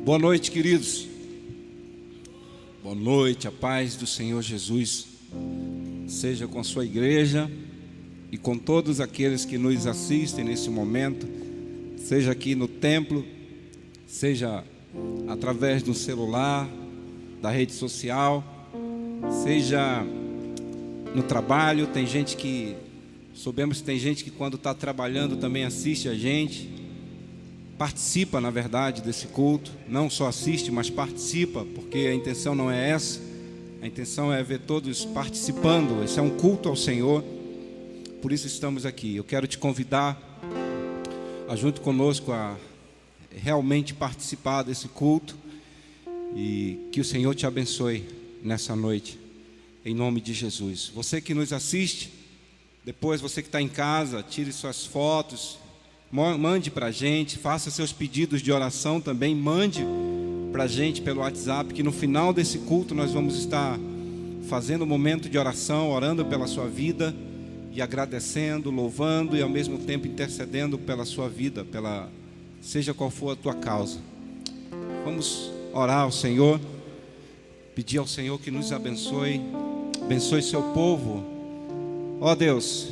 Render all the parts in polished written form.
Boa noite, queridos. Boa noite, a paz do Senhor Jesus seja com a sua igreja e com todos aqueles que nos assistem nesse momento, seja aqui no templo, seja através do celular, da rede social, seja no trabalho. Tem gente que, soubemos que tem gente que quando está trabalhando também assiste a gente, participa, na verdade, desse culto. Não só assiste, mas participa, porque a intenção não é essa. A intenção é ver todos participando. Esse é um culto ao Senhor, por isso estamos aqui. Eu quero te convidar a junto conosco a realmente participar desse culto, e que o Senhor te abençoe nessa noite, em nome de Jesus. Você que nos assiste, depois você que está em casa, tire suas fotos, mande para a gente, faça seus pedidos de oração também, mande para a gente pelo WhatsApp, que no final desse culto nós vamos estar fazendo um momento de oração, orando pela sua vida e agradecendo, louvando e ao mesmo tempo intercedendo pela sua vida, seja qual for a tua causa. Vamos orar ao Senhor, pedir ao Senhor que nos abençoe, abençoe seu povo. Ó Deus,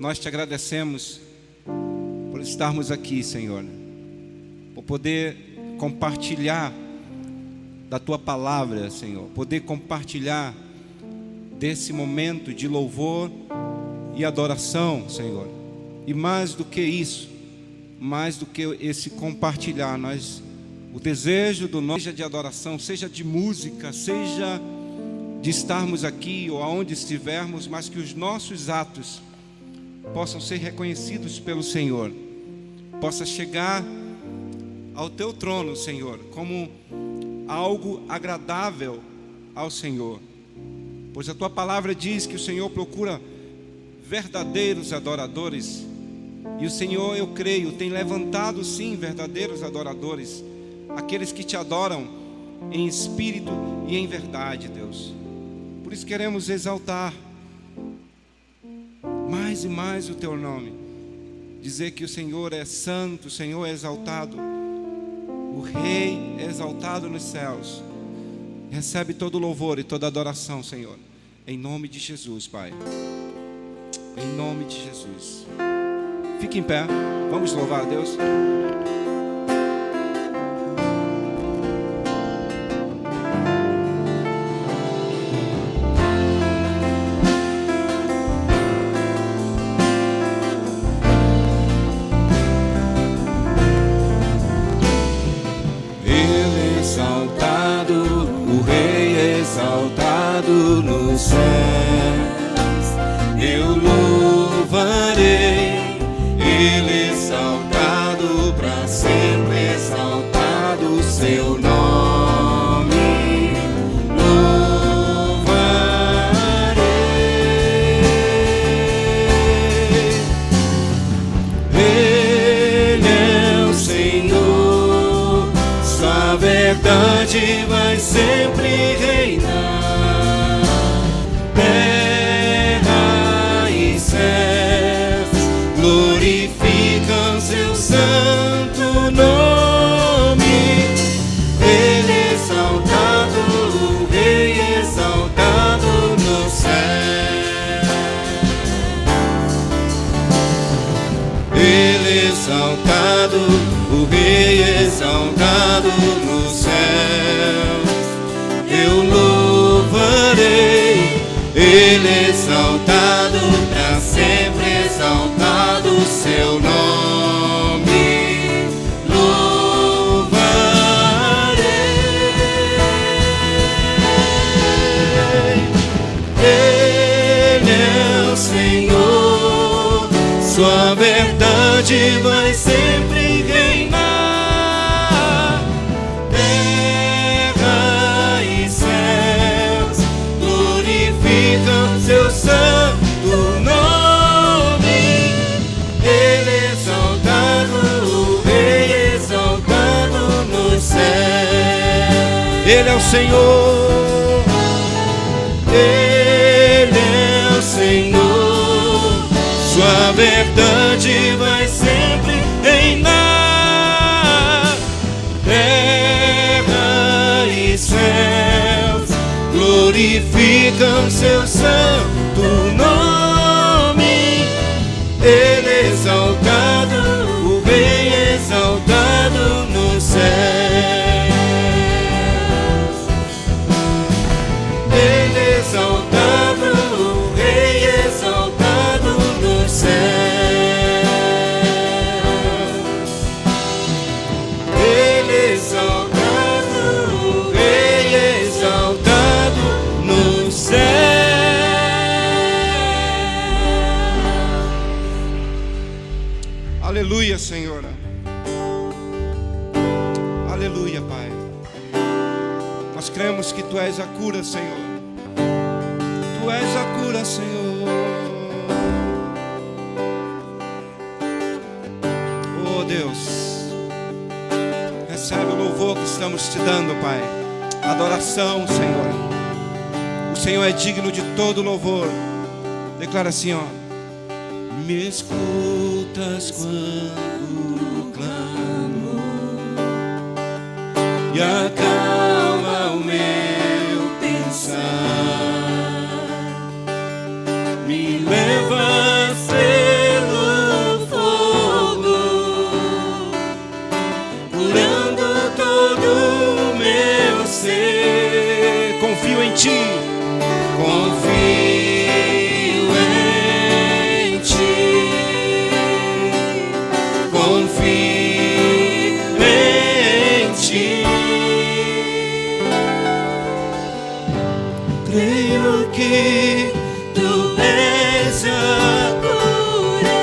nós te agradecemos por estarmos aqui, Senhor, por poder compartilhar da tua palavra, Senhor, poder compartilhar desse momento de louvor e adoração, Senhor. E mais do que isso, mais do que esse compartilhar, o desejo do nosso, seja de adoração, seja de música, seja de estarmos aqui ou aonde estivermos, mas que os nossos atos possam ser reconhecidos pelo Senhor, possa chegar ao teu trono, Senhor, como algo agradável ao Senhor, pois a tua palavra diz que o Senhor procura verdadeiros adoradores, e o Senhor, eu creio, tem levantado sim verdadeiros adoradores, aqueles que te adoram em espírito e em verdade, Deus. Por isso queremos exaltar mais e mais o teu nome, dizer que o Senhor é santo, o Senhor é exaltado, o Rei é exaltado nos céus. Recebe todo louvor e toda adoração, Senhor, em nome de Jesus, Pai, em nome de Jesus. Fique em pé, vamos louvar a Deus. Nos céus, eu louvarei, Ele exaltado, para sempre exaltado o seu nome, louvarei. Ele é o Senhor, sua verdade vai sempre reinar. Glorificam seu santo nome. Ele exaltado, o Rei exaltado no céu. Ele exaltado, o Rei exaltado no céu. Eu louvarei, Ele exaltado, para sempre exaltado o seu nome, louvarei. Ele é o Senhor, sua verdade vai sempre reinar. Terra e céus glorificam seu santo nome. Ele exaltado, o Rei exaltado no céu. Ele é o Senhor, Ele é o Senhor, sua verdade vai sempre reinar. glorificam seu santo nome. Ele é exaltado, o Rei exaltado no céu. Ele é exaltado, o Rei exaltado no céu. Ele é exaltado, o Rei exaltado no céu. Aleluia, Senhor. Aleluia, Pai. Nós cremos que Tu és a cura, Senhor. Tu és a cura, Senhor. Oh, Deus, recebe o louvor que estamos Te dando, Pai. Adoração, Senhor. O Senhor é digno de todo louvor. Declara assim, ó: me escutas quando clamo E acalma o meu pensar. Me levas pelo fogo, curando todo o meu ser. Confio em Ti. Confio em Ti. Confio em Ti. Creio que Tu és a cura.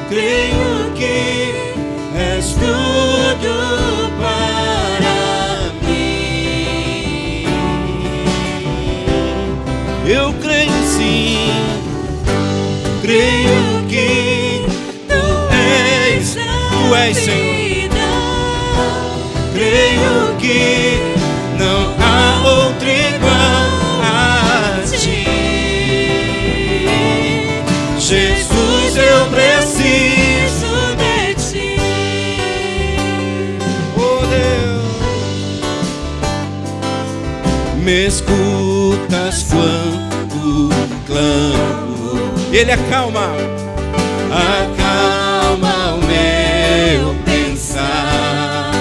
Creio que és tudo para mim. Eu creio sim. Creio que Tu és Senhor. Creio que não há outro igual a Ti. Jesus, eu preciso de Ti. Oh, Deus. Me escutas quando clamo. Ele acalma. Acalma o meu pensar.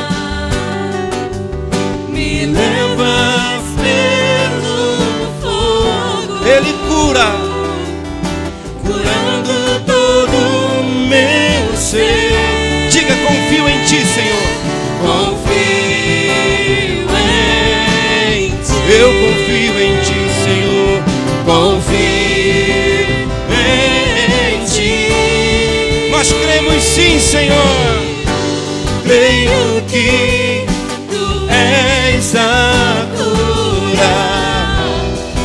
Me levas pelo fogo. Ele cura. Curando todo o meu ser. Diga: confio em Ti, Senhor. Confio em Ti. Eu confio em Ti, Senhor. Confio em Ti. Nós cremos sim, Senhor. Creio que Tu és a cura.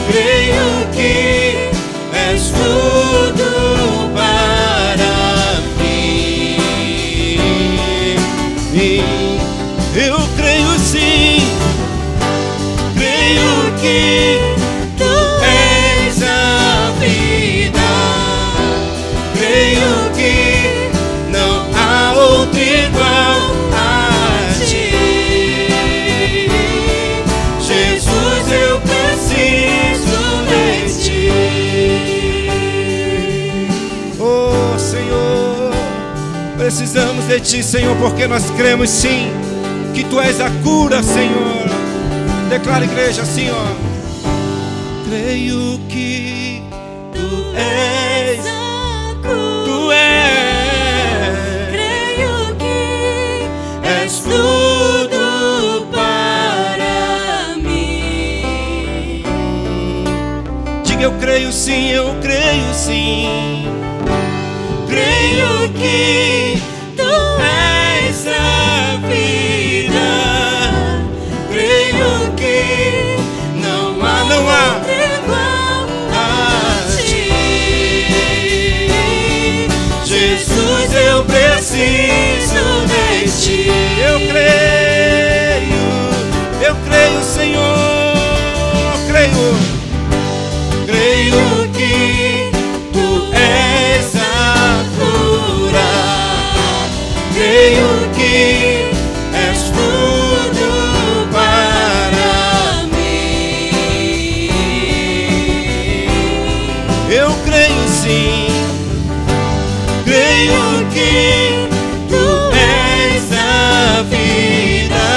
Creio que és tudo para mim. Eu creio sim. Creio que Tu és a vida. Creio que não há outro igual a Ti. Jesus, eu preciso de Ti. Oh, Senhor, precisamos de Ti, Senhor, porque nós cremos sim que Tu és a cura, Senhor. Declara, igreja, assim, ó: Creio que Tu és a cura. Tu és. Creio que És tudo para mim. diga: eu creio sim, eu creio sim. Creio que Tu és a vida. Creio que não há outro igual a Ti. Jesus, eu preciso de Ti. Eu creio, Senhor, creio. Creio que Tu és a cura. sim. Creio que tu és a vida.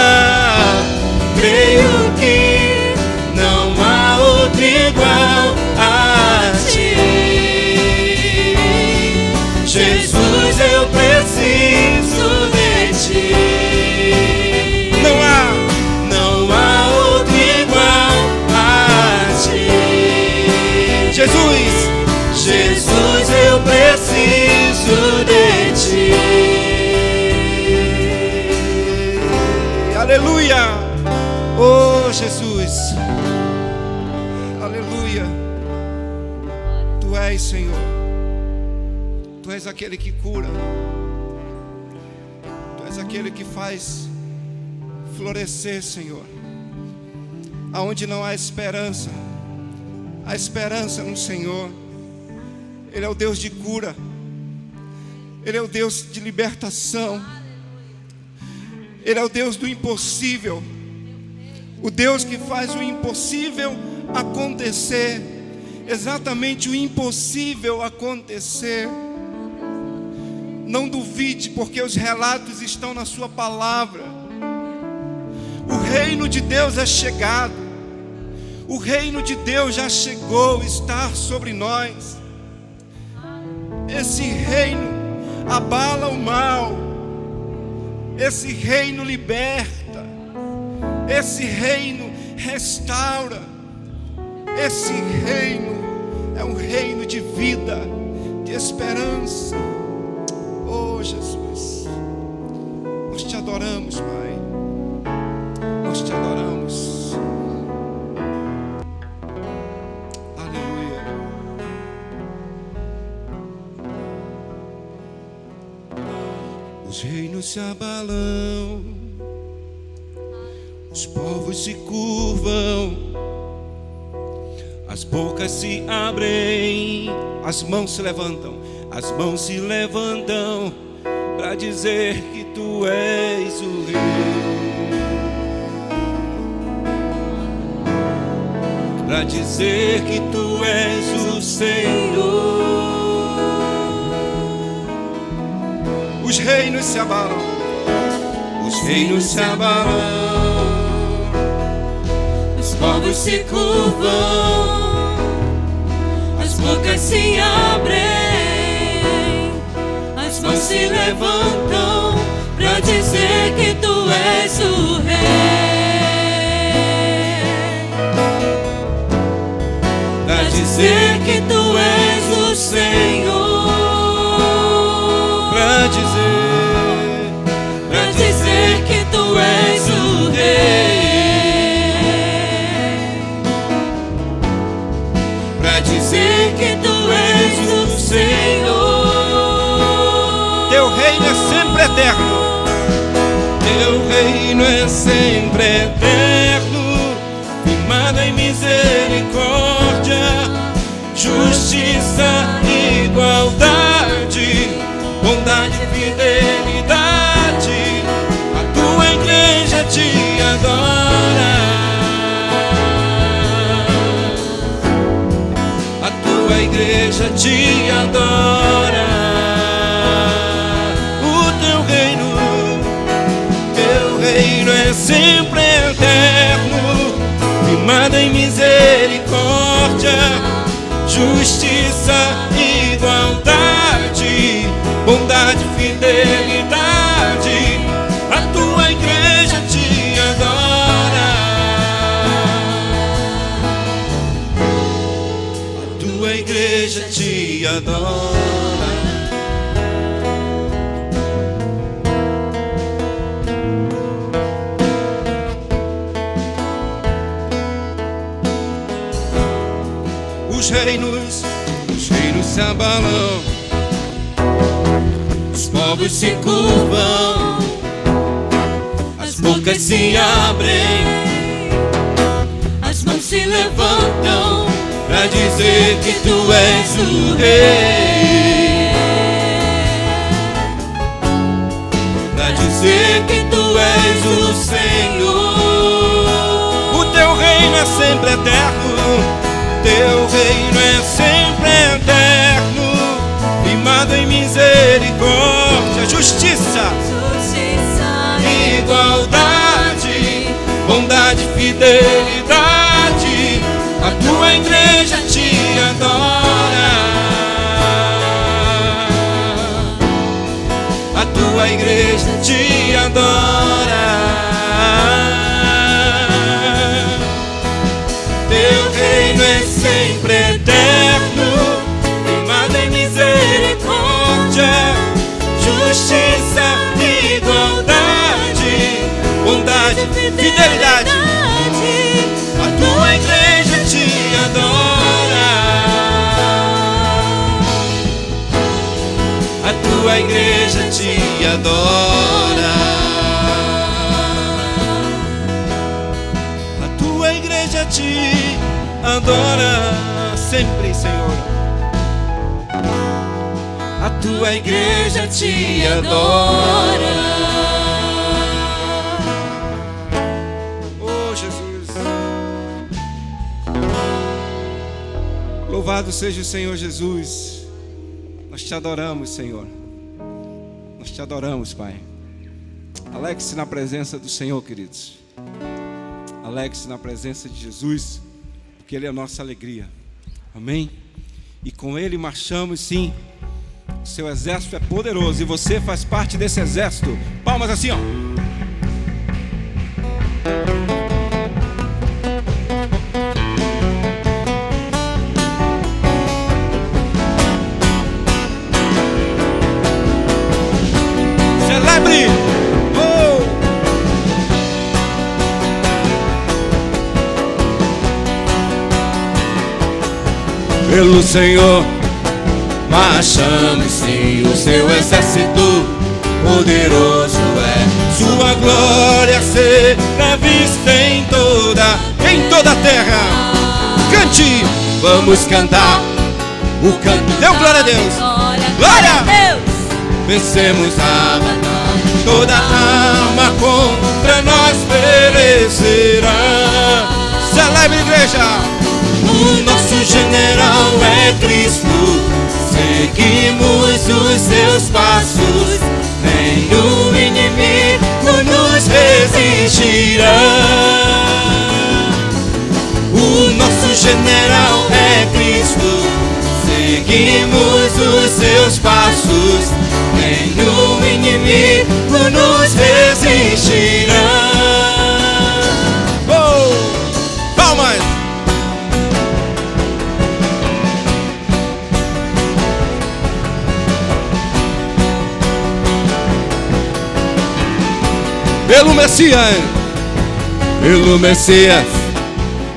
Creio que não há outro igual a ti. Jesus, eu preciso de ti. Não há outro igual a ti. Jesus, eu preciso de ti. Aleluia! Oh, Jesus! Aleluia! Tu és, Senhor. Tu és aquele que cura. Tu és aquele que faz florescer, Senhor. Aonde não há esperança, há esperança no Senhor. Ele é o Deus de cura. Ele é o Deus de libertação. Ele é o Deus do impossível. O Deus que faz o impossível acontecer. Exatamente o impossível acontecer. Não duvide, porque os relatos estão na sua palavra. O reino de Deus é chegado. O reino de Deus já chegou, está sobre nós. Esse reino abala o mal. Esse reino liberta. Esse reino restaura. Esse reino é um reino de vida, de esperança. Oh, Jesus, nós te adoramos, Pai. Nós te adoramos. Aleluia. Os reinos se abalam, os povos se curvam, as bocas se abrem, as mãos se levantam. As mãos se levantam para dizer que tu és o Rei. Para dizer que tu és o Senhor. Os reinos se abalam. Os reinos se abalam. Os povos se curvam, as bocas se abrem, as mãos se levantam pra dizer que tu és o Rei. Pra dizer que tu és o Senhor. Pra dizer que tu és o Rei. Pra dizer que tu és o Senhor. Teu reino é sempre eterno. Teu reino é sempre eterno, firmado em misericórdia, justiça, igualdade, bondade e fidelidade. A tua igreja te adora. A tua igreja te adora. Reino é sempre eterno, firmado em misericórdia, justiça, igualdade, bondade, fidelidade. A tua igreja te adora. A tua igreja te adora. Os reinos se abalam, os povos se curvam, as bocas se abrem, as mãos se levantam pra dizer que tu és o Rei. Pra dizer que tu és o Senhor. O teu reino é sempre eterno. Teu reino é sempre eterno, fidelidade, a tua igreja te adora. A tua igreja te adora. Teu reino é sempre eterno, firmado em misericórdia, justiça, igualdade, bondade, fidelidade. A tua igreja te adora. A tua igreja te adora. A tua igreja te adora sempre, Senhor. A tua igreja te adora. Oh, Jesus. Louvado seja o Senhor Jesus. Nós te adoramos, Senhor. Nós te adoramos, Pai. Alegre-se na presença do Senhor, queridos. Alegre-se na presença de Jesus, porque Ele é a nossa alegria. Amém? E com Ele marchamos, sim. O seu exército é poderoso e você faz parte desse exército. Palmas assim, ó. Celebre! Oh! Pelo Senhor marchamos, sim, o seu exército poderoso é. Sua glória será vista em toda a terra. Cante, vamos cantar o canto. Dê glória a Deus. Glória a Deus. Vencemos a batalha, toda arma contra nós perecerá. Celebre, igreja. O nosso general é Cristo. Seguimos os seus passos, nenhum inimigo nos resistirá. O nosso general é Cristo. Seguimos os seus passos, nenhum inimigo nos resistirá. Oh! Palmas! Pelo Messias,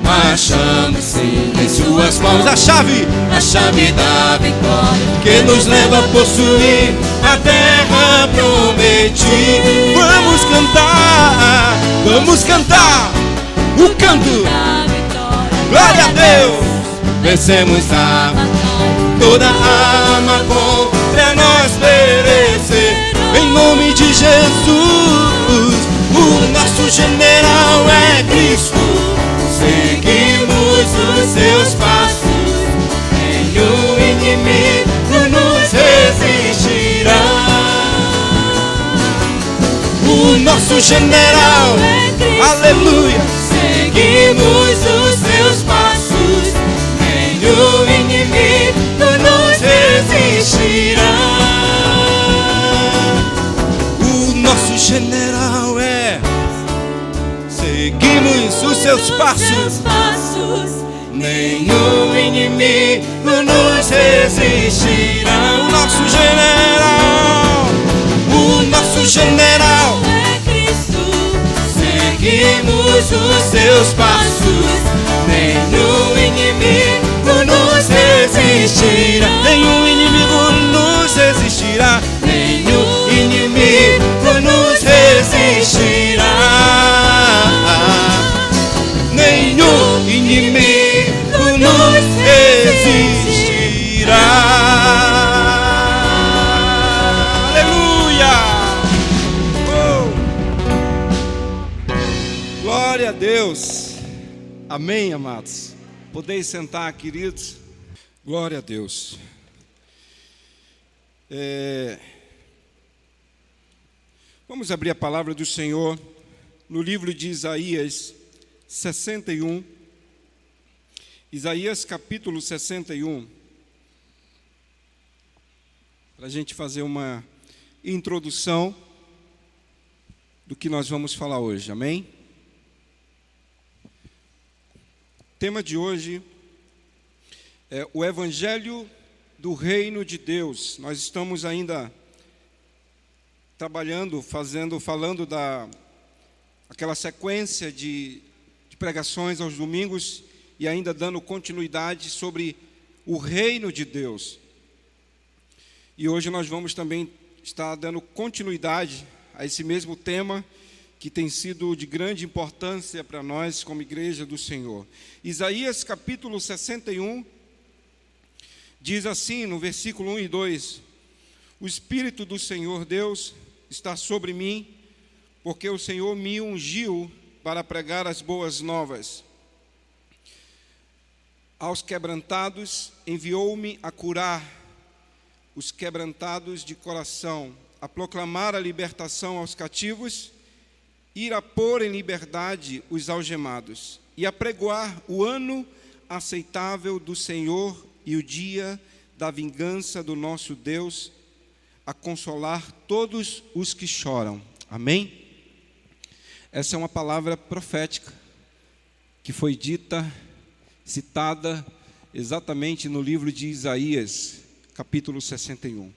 marchamos, sim, em suas mãos a chave da vitória, que nos leva a possuir a terra prometida. Vamos cantar o canto. Glória a Deus. Vencemos a batalha, toda arma contra nós perecer. Em nome de Jesus, o nosso general é Cristo. Seguimos os seus passos, nenhum inimigo nos resistirá. O nosso general é Cristo. Aleluia. Seguimos os seus passos, nenhum inimigo nos resistirá. O nosso general é. Seguimos os seus passos, nenhum inimigo nos resistirá. O nosso general é Cristo. Seguimos os seus passos, nenhum inimigo nos resistirá. Nenhum inimigo nos resistirá. Nenhum inimigo nos resistirá. Nenhum inimigo nos resistirá. Aleluia! Oh! Glória a Deus. Amém, amados. Podeis sentar, queridos. Glória a Deus. Vamos abrir a palavra do Senhor no livro de Isaías 61. Isaías capítulo 61. Para a gente fazer uma introdução do que nós vamos falar hoje, amém? O tema de hoje é o Evangelho do Reino de Deus. Nós estamos ainda trabalhando, falando aquela sequência de pregações aos domingos e ainda dando continuidade sobre o reino de Deus. E hoje nós vamos também estar dando continuidade a esse mesmo tema que tem sido de grande importância para nós como igreja do Senhor. Isaías capítulo 61 diz assim no versículo 1 e 2: O Espírito do Senhor Deus está sobre mim, porque o Senhor me ungiu para pregar as boas novas. Aos quebrantados enviou-me a curar os quebrantados de coração, a proclamar a libertação aos cativos, ir a pôr em liberdade os algemados, e a pregoar o ano aceitável do Senhor e o dia da vingança do nosso Deus, a consolar todos os que choram. Amém? Essa é uma palavra profética que foi dita, citada exatamente no livro de Isaías, capítulo 61.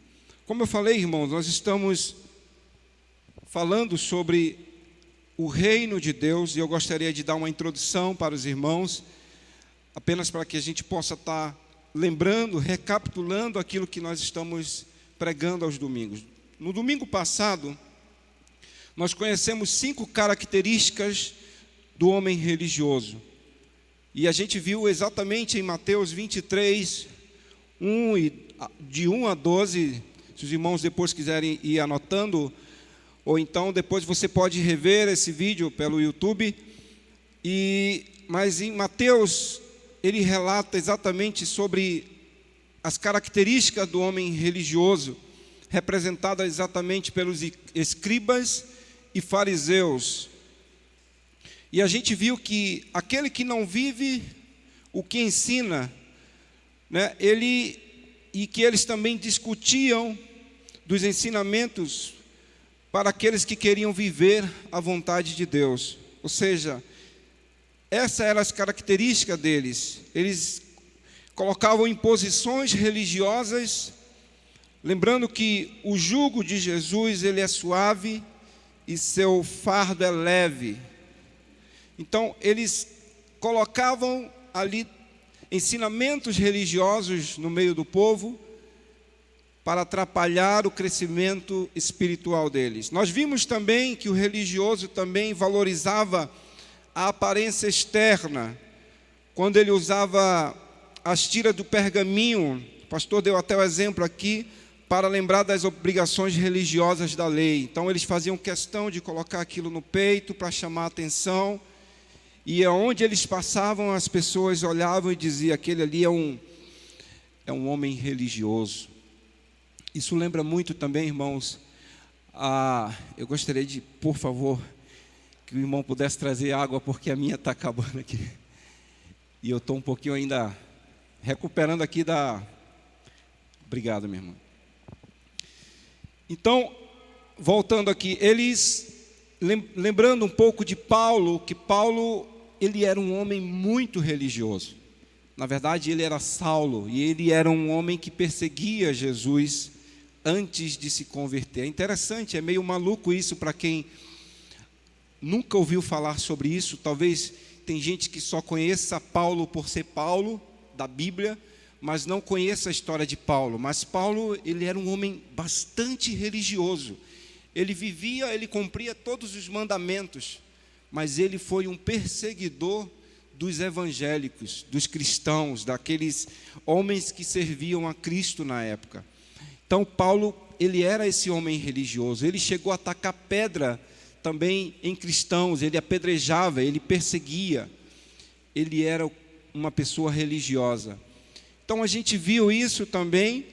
Como eu falei, irmãos, nós estamos falando sobre o reino de Deus e eu gostaria de dar uma introdução para os irmãos, apenas para que a gente possa estar lembrando, recapitulando aquilo que nós estamos pregando aos domingos. No domingo passado, nós conhecemos 5 características do homem religioso. E a gente viu exatamente em Mateus 23, de 1 a 12, se os irmãos depois quiserem ir anotando, ou então depois você pode rever esse vídeo pelo YouTube. Mas em Mateus, ele relata exatamente sobre as características do homem religioso, representadas exatamente pelos escribas e fariseus. E a gente viu que aquele que não vive o que ensina, né, e que eles também discutiam dos ensinamentos para aqueles que queriam viver a vontade de Deus. Ou seja, essas eram as características deles. Eles colocavam imposições religiosas, lembrando que o jugo de Jesus ele é suave e seu fardo é leve. Então, eles colocavam ali ensinamentos religiosos no meio do povo para atrapalhar o crescimento espiritual deles. Nós vimos também que o religioso também valorizava a aparência externa, quando ele usava as tiras do pergaminho. O pastor deu até o exemplo aqui, para lembrar das obrigações religiosas da lei. Então, eles faziam questão de colocar aquilo no peito para chamar a atenção. E aonde eles passavam, as pessoas olhavam e diziam: aquele ali é um homem religioso. Isso lembra muito também, irmãos, eu gostaria de, por favor, que o irmão pudesse trazer água, porque a minha está acabando aqui. E eu estou um pouquinho ainda recuperando aqui Obrigado, minha irmã. Então, voltando aqui, eles, lembrando um pouco de Paulo, que Paulo, ele era um homem muito religioso. Na verdade, ele era Saulo, e ele era um homem que perseguia Jesus antes de se converter. É interessante, é meio maluco isso para quem nunca ouviu falar sobre isso. Talvez tem gente que só conheça Paulo por ser Paulo, da Bíblia, mas não conheça a história de Paulo. Mas Paulo, ele era um homem bastante religioso. Ele cumpria todos os mandamentos, mas ele foi um perseguidor dos evangélicos, dos cristãos, daqueles homens que serviam a Cristo na época. Então Paulo, ele era esse homem religioso. Ele chegou a tacar pedra também em cristãos, ele apedrejava, ele perseguia. Ele era uma pessoa religiosa. Então a gente viu isso também.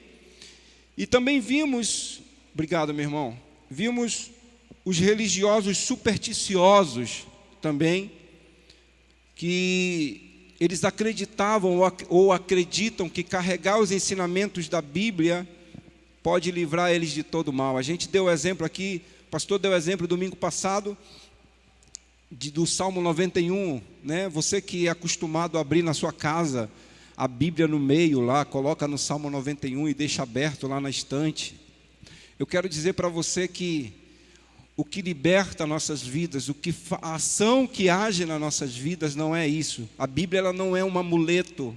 E também vimos, obrigado, meu irmão, vimos os religiosos supersticiosos também, que eles acreditavam ou acreditam que carregar os ensinamentos da Bíblia pode livrar eles de todo mal. A gente deu exemplo aqui, o pastor deu exemplo domingo passado, do Salmo 91, né? Você que é acostumado a abrir na sua casa a Bíblia no meio lá, coloca no Salmo 91 e deixa aberto lá na estante. Eu quero dizer para você que o que liberta nossas vidas, a ação que age nas nossas vidas não é isso. A Bíblia ela não é um amuleto.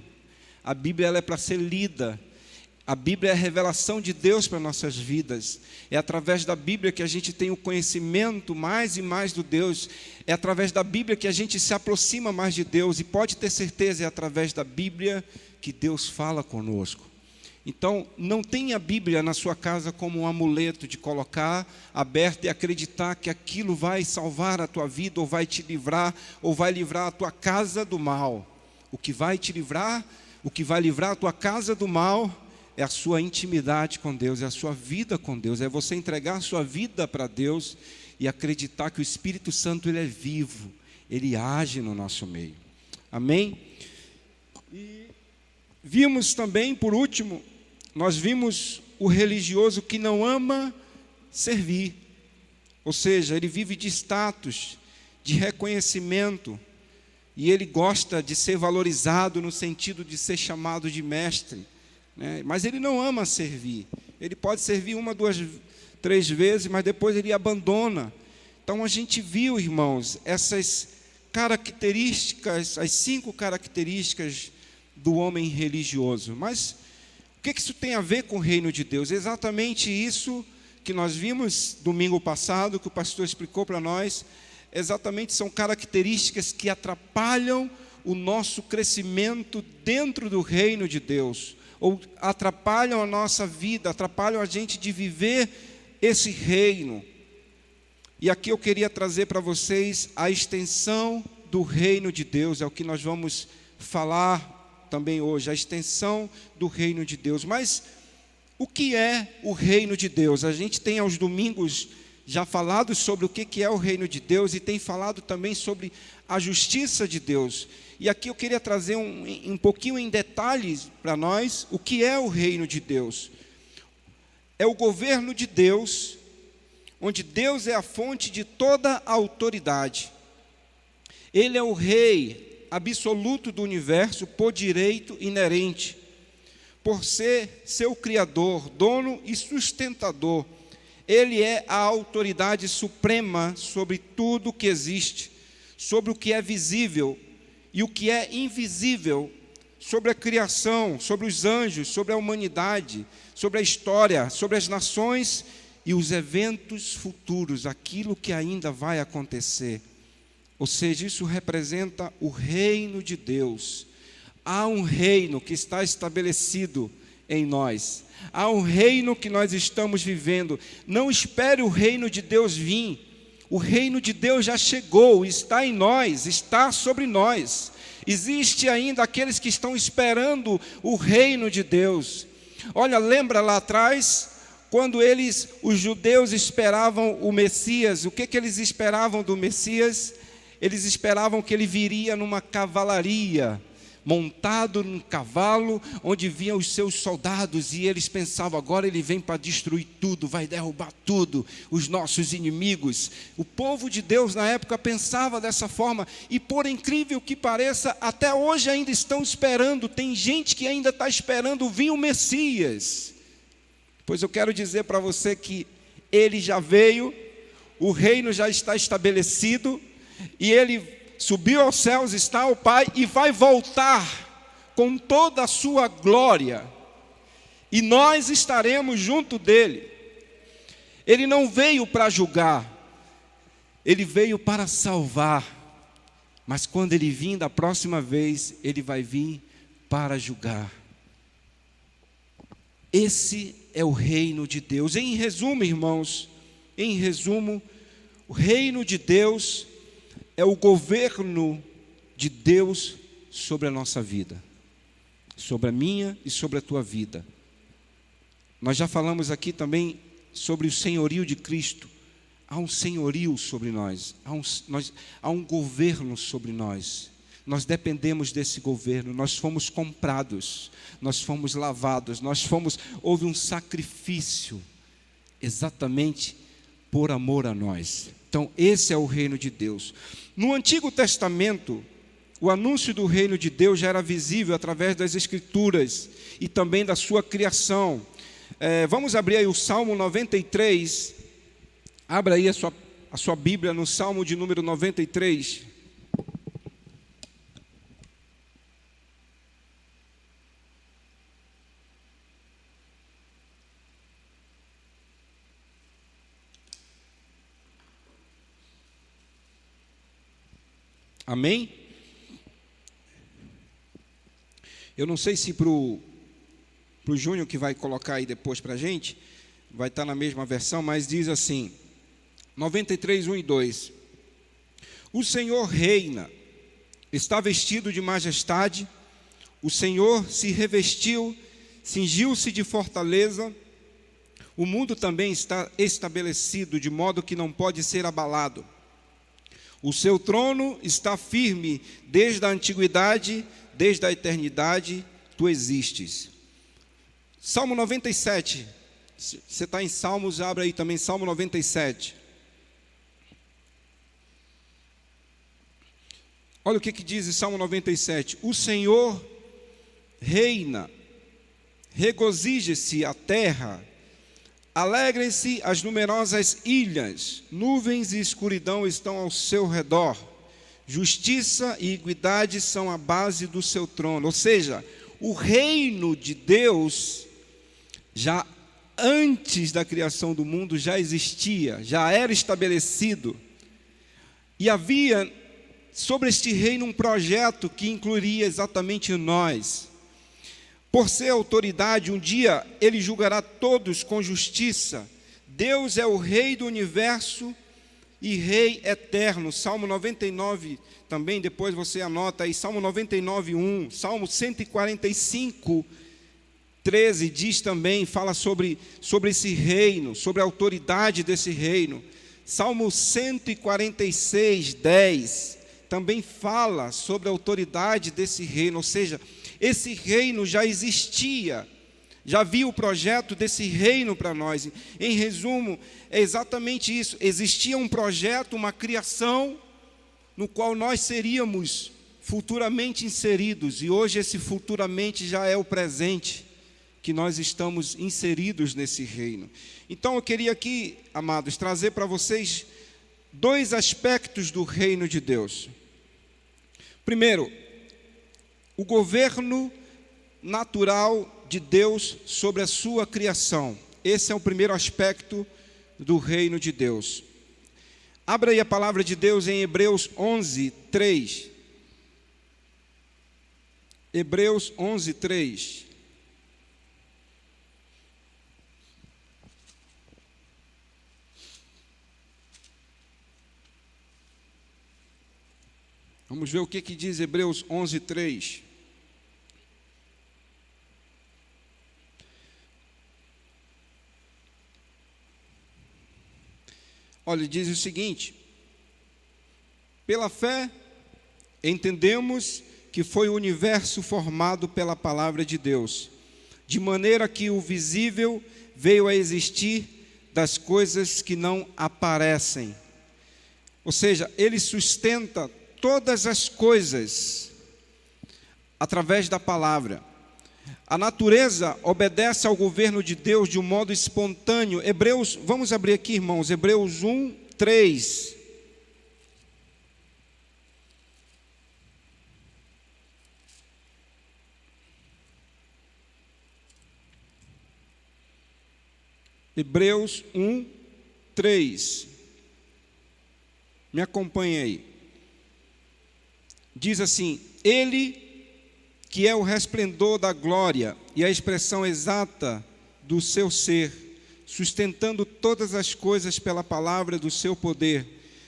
A Bíblia ela é para ser lida. A Bíblia é a revelação de Deus para nossas vidas. É através da Bíblia que a gente tem o conhecimento mais e mais do Deus. É através da Bíblia que a gente se aproxima mais de Deus. E pode ter certeza, é através da Bíblia que Deus fala conosco. Então, não tenha a Bíblia na sua casa como um amuleto de colocar aberto e acreditar que aquilo vai salvar a tua vida, ou vai te livrar, ou vai livrar a tua casa do mal. O que vai te livrar, o que vai livrar a tua casa do mal é a sua intimidade com Deus, é a sua vida com Deus, é você entregar a sua vida para Deus e acreditar que o Espírito Santo ele é vivo, ele age no nosso meio. Amém? E vimos também, por último, nós vimos o religioso que não ama servir, ou seja, ele vive de status, de reconhecimento, e ele gosta de ser valorizado no sentido de ser chamado de mestre, né? Mas ele não ama servir. Ele pode servir 1, 2, 3 vezes, mas depois ele abandona. Então a gente viu, irmãos, essas características, as 5 características do homem religioso. Mas o que isso tem a ver com o reino de Deus? Exatamente isso que nós vimos domingo passado, que o pastor explicou para nós. Exatamente, são características que atrapalham o nosso crescimento dentro do reino de Deus, ou atrapalham a nossa vida, atrapalham a gente de viver esse reino. E aqui eu queria trazer para vocês a extensão do reino de Deus, é o que nós vamos falar também hoje, a extensão do reino de Deus. Mas o que é o reino de Deus? A gente tem aos domingos já falado sobre o que é o reino de Deus e tem falado também sobre a justiça de Deus. E aqui eu queria trazer um pouquinho em detalhes para nós o que é o reino de Deus. É o governo de Deus, onde Deus é a fonte de toda a autoridade. Ele é o rei absoluto do universo por direito inerente, por ser seu criador, dono e sustentador. Ele é a autoridade suprema sobre tudo que existe, sobre o que é visível e o que é invisível, sobre a criação, sobre os anjos, sobre a humanidade, sobre a história, sobre as nações e os eventos futuros, aquilo que ainda vai acontecer. Ou seja, isso representa o reino de Deus. Há um reino que está estabelecido em nós. Há um reino que nós estamos vivendo. Não espere o reino de Deus vir. O reino de Deus já chegou, está em nós, está sobre nós. Existe ainda aqueles que estão esperando o reino de Deus. Olha, lembra lá atrás, quando os judeus esperavam o Messias, o que eles esperavam do Messias? Eles esperavam que ele viria numa cavalaria, montado num cavalo, onde vinham os seus soldados, e eles pensavam, agora ele vem para destruir tudo, vai derrubar tudo, os nossos inimigos. O povo de Deus na época pensava dessa forma, e por incrível que pareça, até hoje ainda estão esperando, tem gente que ainda está esperando vir o Messias. Pois eu quero dizer para você que ele já veio, o reino já está estabelecido, e ele subiu aos céus, está ao Pai e vai voltar com toda a sua glória. E nós estaremos junto dele. Ele não veio para julgar, ele veio para salvar. Mas quando ele vir da próxima vez, ele vai vir para julgar. Esse é o reino de Deus. Em resumo, irmãos, o reino de Deus é o governo de Deus sobre a nossa vida, sobre a minha e sobre a tua vida. Nós já falamos aqui também sobre o senhorio de Cristo. Há um senhorio sobre nós, há um governo sobre nós. nós dependemos desse governo, nós fomos comprados, nós fomos lavados, houve um sacrifício, exatamente por amor a nós. Então esse é o reino de Deus. No Antigo Testamento, o anúncio do reino de Deus já era visível através das Escrituras e também da sua criação. Vamos abrir aí o Salmo 93, abra aí a sua Bíblia no Salmo de número 93. Amém? Eu não sei se para o Júnior, que vai colocar aí depois para a gente, vai estar na mesma versão, mas diz assim, 93, 1 e 2. O Senhor reina, está vestido de majestade, o Senhor se revestiu, cingiu-se de fortaleza, o mundo também está estabelecido, de modo que não pode ser abalado. O seu trono está firme desde a antiguidade, desde a eternidade, tu existes. Salmo 97, você está em Salmos, abre aí também Salmo 97. Olha o que diz em Salmo 97. O Senhor reina, regozije-se a terra, alegrem-se as numerosas ilhas, nuvens e escuridão estão ao seu redor, justiça e equidade são a base do seu trono. Ou seja, o reino de Deus, já antes da criação do mundo, já existia, já era estabelecido, e havia sobre este reino um projeto que incluiria exatamente nós. Por ser autoridade, um dia ele julgará todos com justiça. Deus é o Rei do universo e Rei eterno. Salmo 99 também, depois você anota aí, Salmo 99, 1, Salmo 145, 13, diz também, fala sobre esse reino, sobre a autoridade desse reino. Salmo 146, 10, também fala sobre a autoridade desse reino, ou seja, esse reino já existia, já havia o projeto desse reino para nós. Em resumo, é exatamente isso. Existia um projeto, uma criação, no qual nós seríamos futuramente inseridos. E hoje esse futuramente já é o presente, que nós estamos inseridos nesse reino. Então eu queria aqui, amados, trazer para vocês dois aspectos do reino de Deus. Primeiro, o governo natural de Deus sobre a sua criação. Esse é o primeiro aspecto do reino de Deus. Abra aí a palavra de Deus em Hebreus 11, 3. Hebreus 11, 3. Vamos ver o que diz Hebreus 11, 3. Olha, diz o seguinte: pela fé, entendemos que foi o universo formado pela palavra de Deus, de maneira que o visível veio a existir das coisas que não aparecem. Ou seja, ele sustenta todas as coisas através da palavra. A natureza obedece ao governo de Deus de um modo espontâneo. Hebreus, vamos abrir aqui, irmãos, Hebreus 1, 3. Hebreus 1, 3. Me acompanhe aí. Diz assim: Ele que é o resplendor da glória e a expressão exata do seu ser, sustentando todas as coisas pela palavra do seu poder,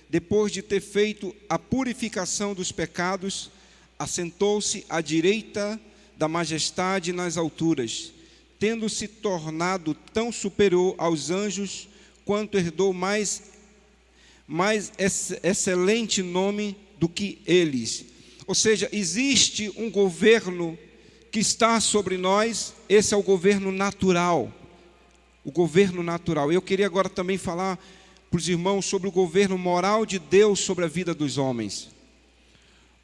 depois de ter feito a purificação dos pecados, assentou-se à direita da majestade nas alturas, tendo se tornado tão superior aos anjos, quanto herdou mais excelente nome do que eles. Ou seja, existe um governo que está sobre nós, esse é o governo natural. O governo natural. Eu queria agora também falar para os irmãos sobre o governo moral de Deus sobre a vida dos homens.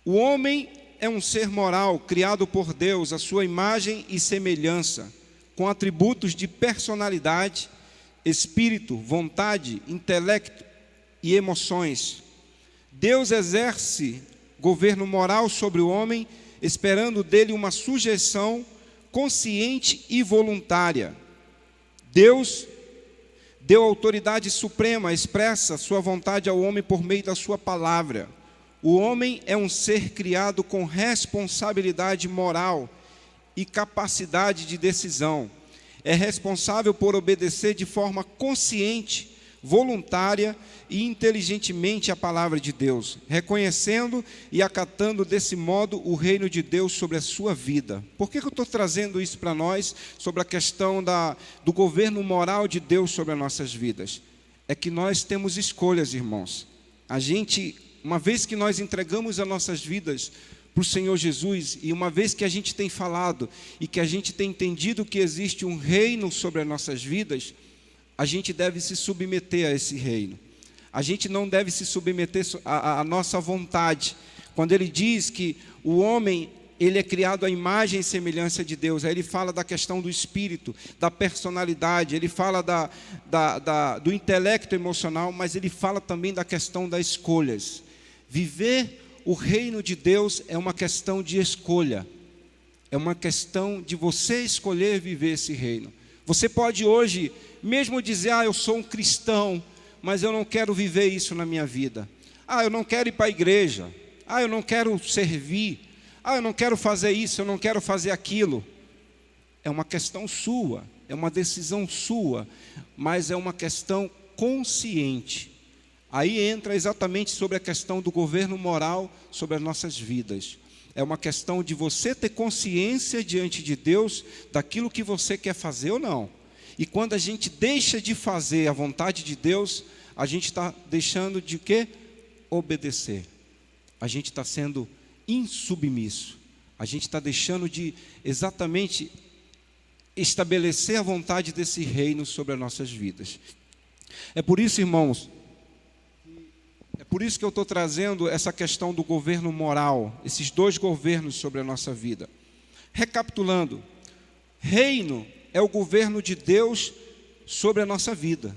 O homem é um ser moral, criado por Deus, à sua imagem e semelhança, com atributos de personalidade, espírito, vontade, intelecto e emoções. Deus exerce governo moral sobre o homem, esperando dele uma sujeição consciente e voluntária. Deus deu autoridade suprema, expressa sua vontade ao homem por meio da sua palavra. O homem é um ser criado com responsabilidade moral e capacidade de decisão. É responsável por obedecer de forma consciente, voluntária e inteligentemente a palavra de Deus, reconhecendo e acatando desse modo o reino de Deus sobre a sua vida. Por que eu estou trazendo isso para nós, sobre a questão do governo moral de Deus sobre as nossas vidas? É que nós temos escolhas, irmãos. Uma vez que nós entregamos as nossas vidas para o Senhor Jesus, e uma vez que a gente tem falado e que a gente tem entendido que existe um reino sobre as nossas vidas, a gente deve se submeter a esse reino. A gente não deve se submeter à nossa vontade. Quando ele diz que o homem, ele é criado à imagem e semelhança de Deus, aí ele fala da questão do espírito, da personalidade, ele fala do intelecto emocional, mas ele fala também da questão das escolhas. Viver o reino de Deus é uma questão de escolha. É uma questão de você escolher viver esse reino. Você pode hoje mesmo dizer, eu sou um cristão, mas eu não quero viver isso na minha vida. Eu não quero ir para a igreja. Eu não quero servir. Eu não quero fazer isso, eu não quero fazer aquilo. É uma questão sua, é uma decisão sua, mas é uma questão consciente. Aí entra exatamente sobre a questão do governo moral sobre as nossas vidas. É uma questão de você ter consciência diante de Deus daquilo que você quer fazer ou não. E quando a gente deixa de fazer a vontade de Deus, a gente está deixando de quê? Obedecer. A gente está sendo insubmisso. A gente está deixando de exatamente estabelecer a vontade desse reino sobre as nossas vidas. É por isso, irmãos, por isso que eu estou trazendo essa questão do governo moral, esses dois governos sobre a nossa vida. Recapitulando, reino é o governo de Deus sobre a nossa vida,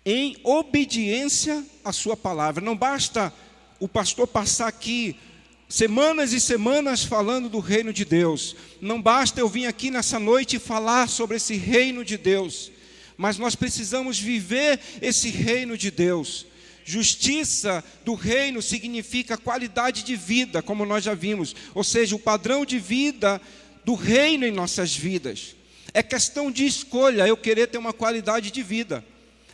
em obediência à sua palavra. Não basta o pastor passar aqui semanas e semanas falando do reino de Deus. Não basta eu vir aqui nessa noite e falar sobre esse reino de Deus, mas nós precisamos viver esse reino de Deus. Justiça do reino significa qualidade de vida, como nós já vimos, ou seja, o padrão de vida do reino em nossas vidas. É questão de escolha eu querer ter uma qualidade de vida.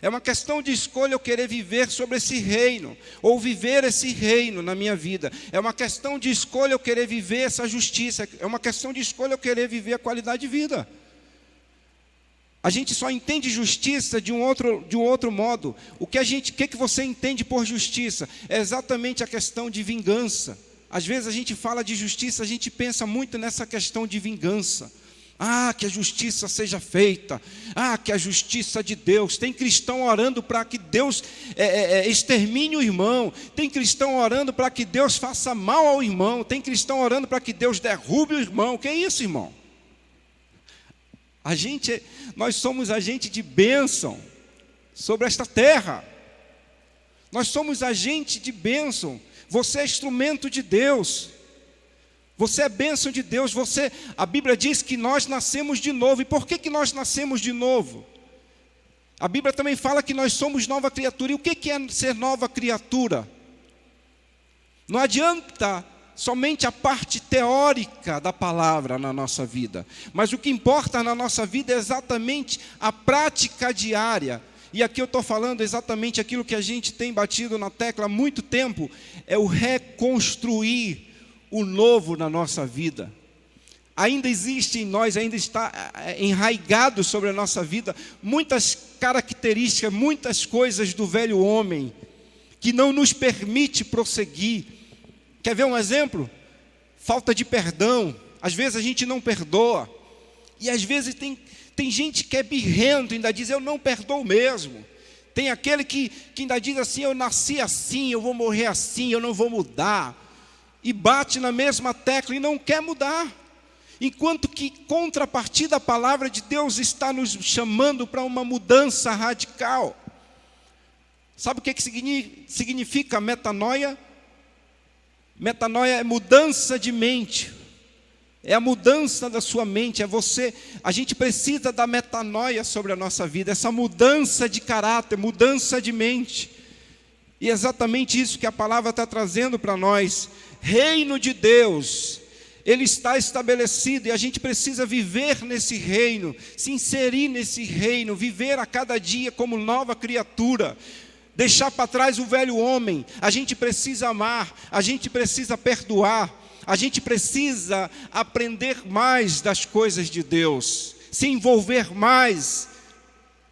É uma questão de escolha eu querer viver sobre esse reino, ou viver esse reino na minha vida. É uma questão de escolha eu querer viver essa justiça. É uma questão de escolha eu querer viver a qualidade de vida. A gente só entende justiça de um outro modo. O que você entende por justiça? É exatamente a questão de vingança. Às vezes a gente fala de justiça, a gente pensa muito nessa questão de vingança. Que a justiça seja feita. Que a justiça de Deus. Tem cristão orando para que Deus extermine o irmão. Tem cristão orando para que Deus faça mal ao irmão. Tem cristão orando para que Deus derrube o irmão. Que é isso, irmão? Nós somos agente de bênção sobre esta terra. Nós somos agente de bênção. Você é instrumento de Deus. Você é bênção de Deus. A Bíblia diz que nós nascemos de novo. E por que nós nascemos de novo? A Bíblia também fala que nós somos nova criatura. E o que é ser nova criatura? Não adianta somente a parte teórica da palavra na nossa vida, mas o que importa na nossa vida é exatamente a prática diária. E aqui eu estou falando exatamente aquilo que a gente tem batido na tecla há muito tempo, é o reconstruir o novo na nossa vida. Ainda existe em nós, ainda está enraigado sobre a nossa vida muitas características, muitas coisas do velho homem que não nos permite prosseguir, Quer ver um exemplo? Falta de perdão. Às vezes a gente não perdoa. E às vezes tem gente que é birrento, ainda diz, eu não perdoo mesmo. Tem aquele que ainda diz assim, eu nasci assim, eu vou morrer assim, eu não vou mudar. E bate na mesma tecla e não quer mudar. Enquanto que, contrapartida, a palavra de Deus está nos chamando para uma mudança radical. Sabe o que significa metanoia? Metanoia é mudança de mente. É a mudança da sua mente, é você. A gente precisa da metanoia sobre a nossa vida, essa mudança de caráter, mudança de mente. E é exatamente isso que a palavra está trazendo para nós. Reino de Deus, ele está estabelecido e a gente precisa viver nesse reino, se inserir nesse reino, viver a cada dia como nova criatura. Deixar para trás o velho homem. A gente precisa amar, a gente precisa perdoar. A gente precisa aprender mais das coisas de Deus, se envolver mais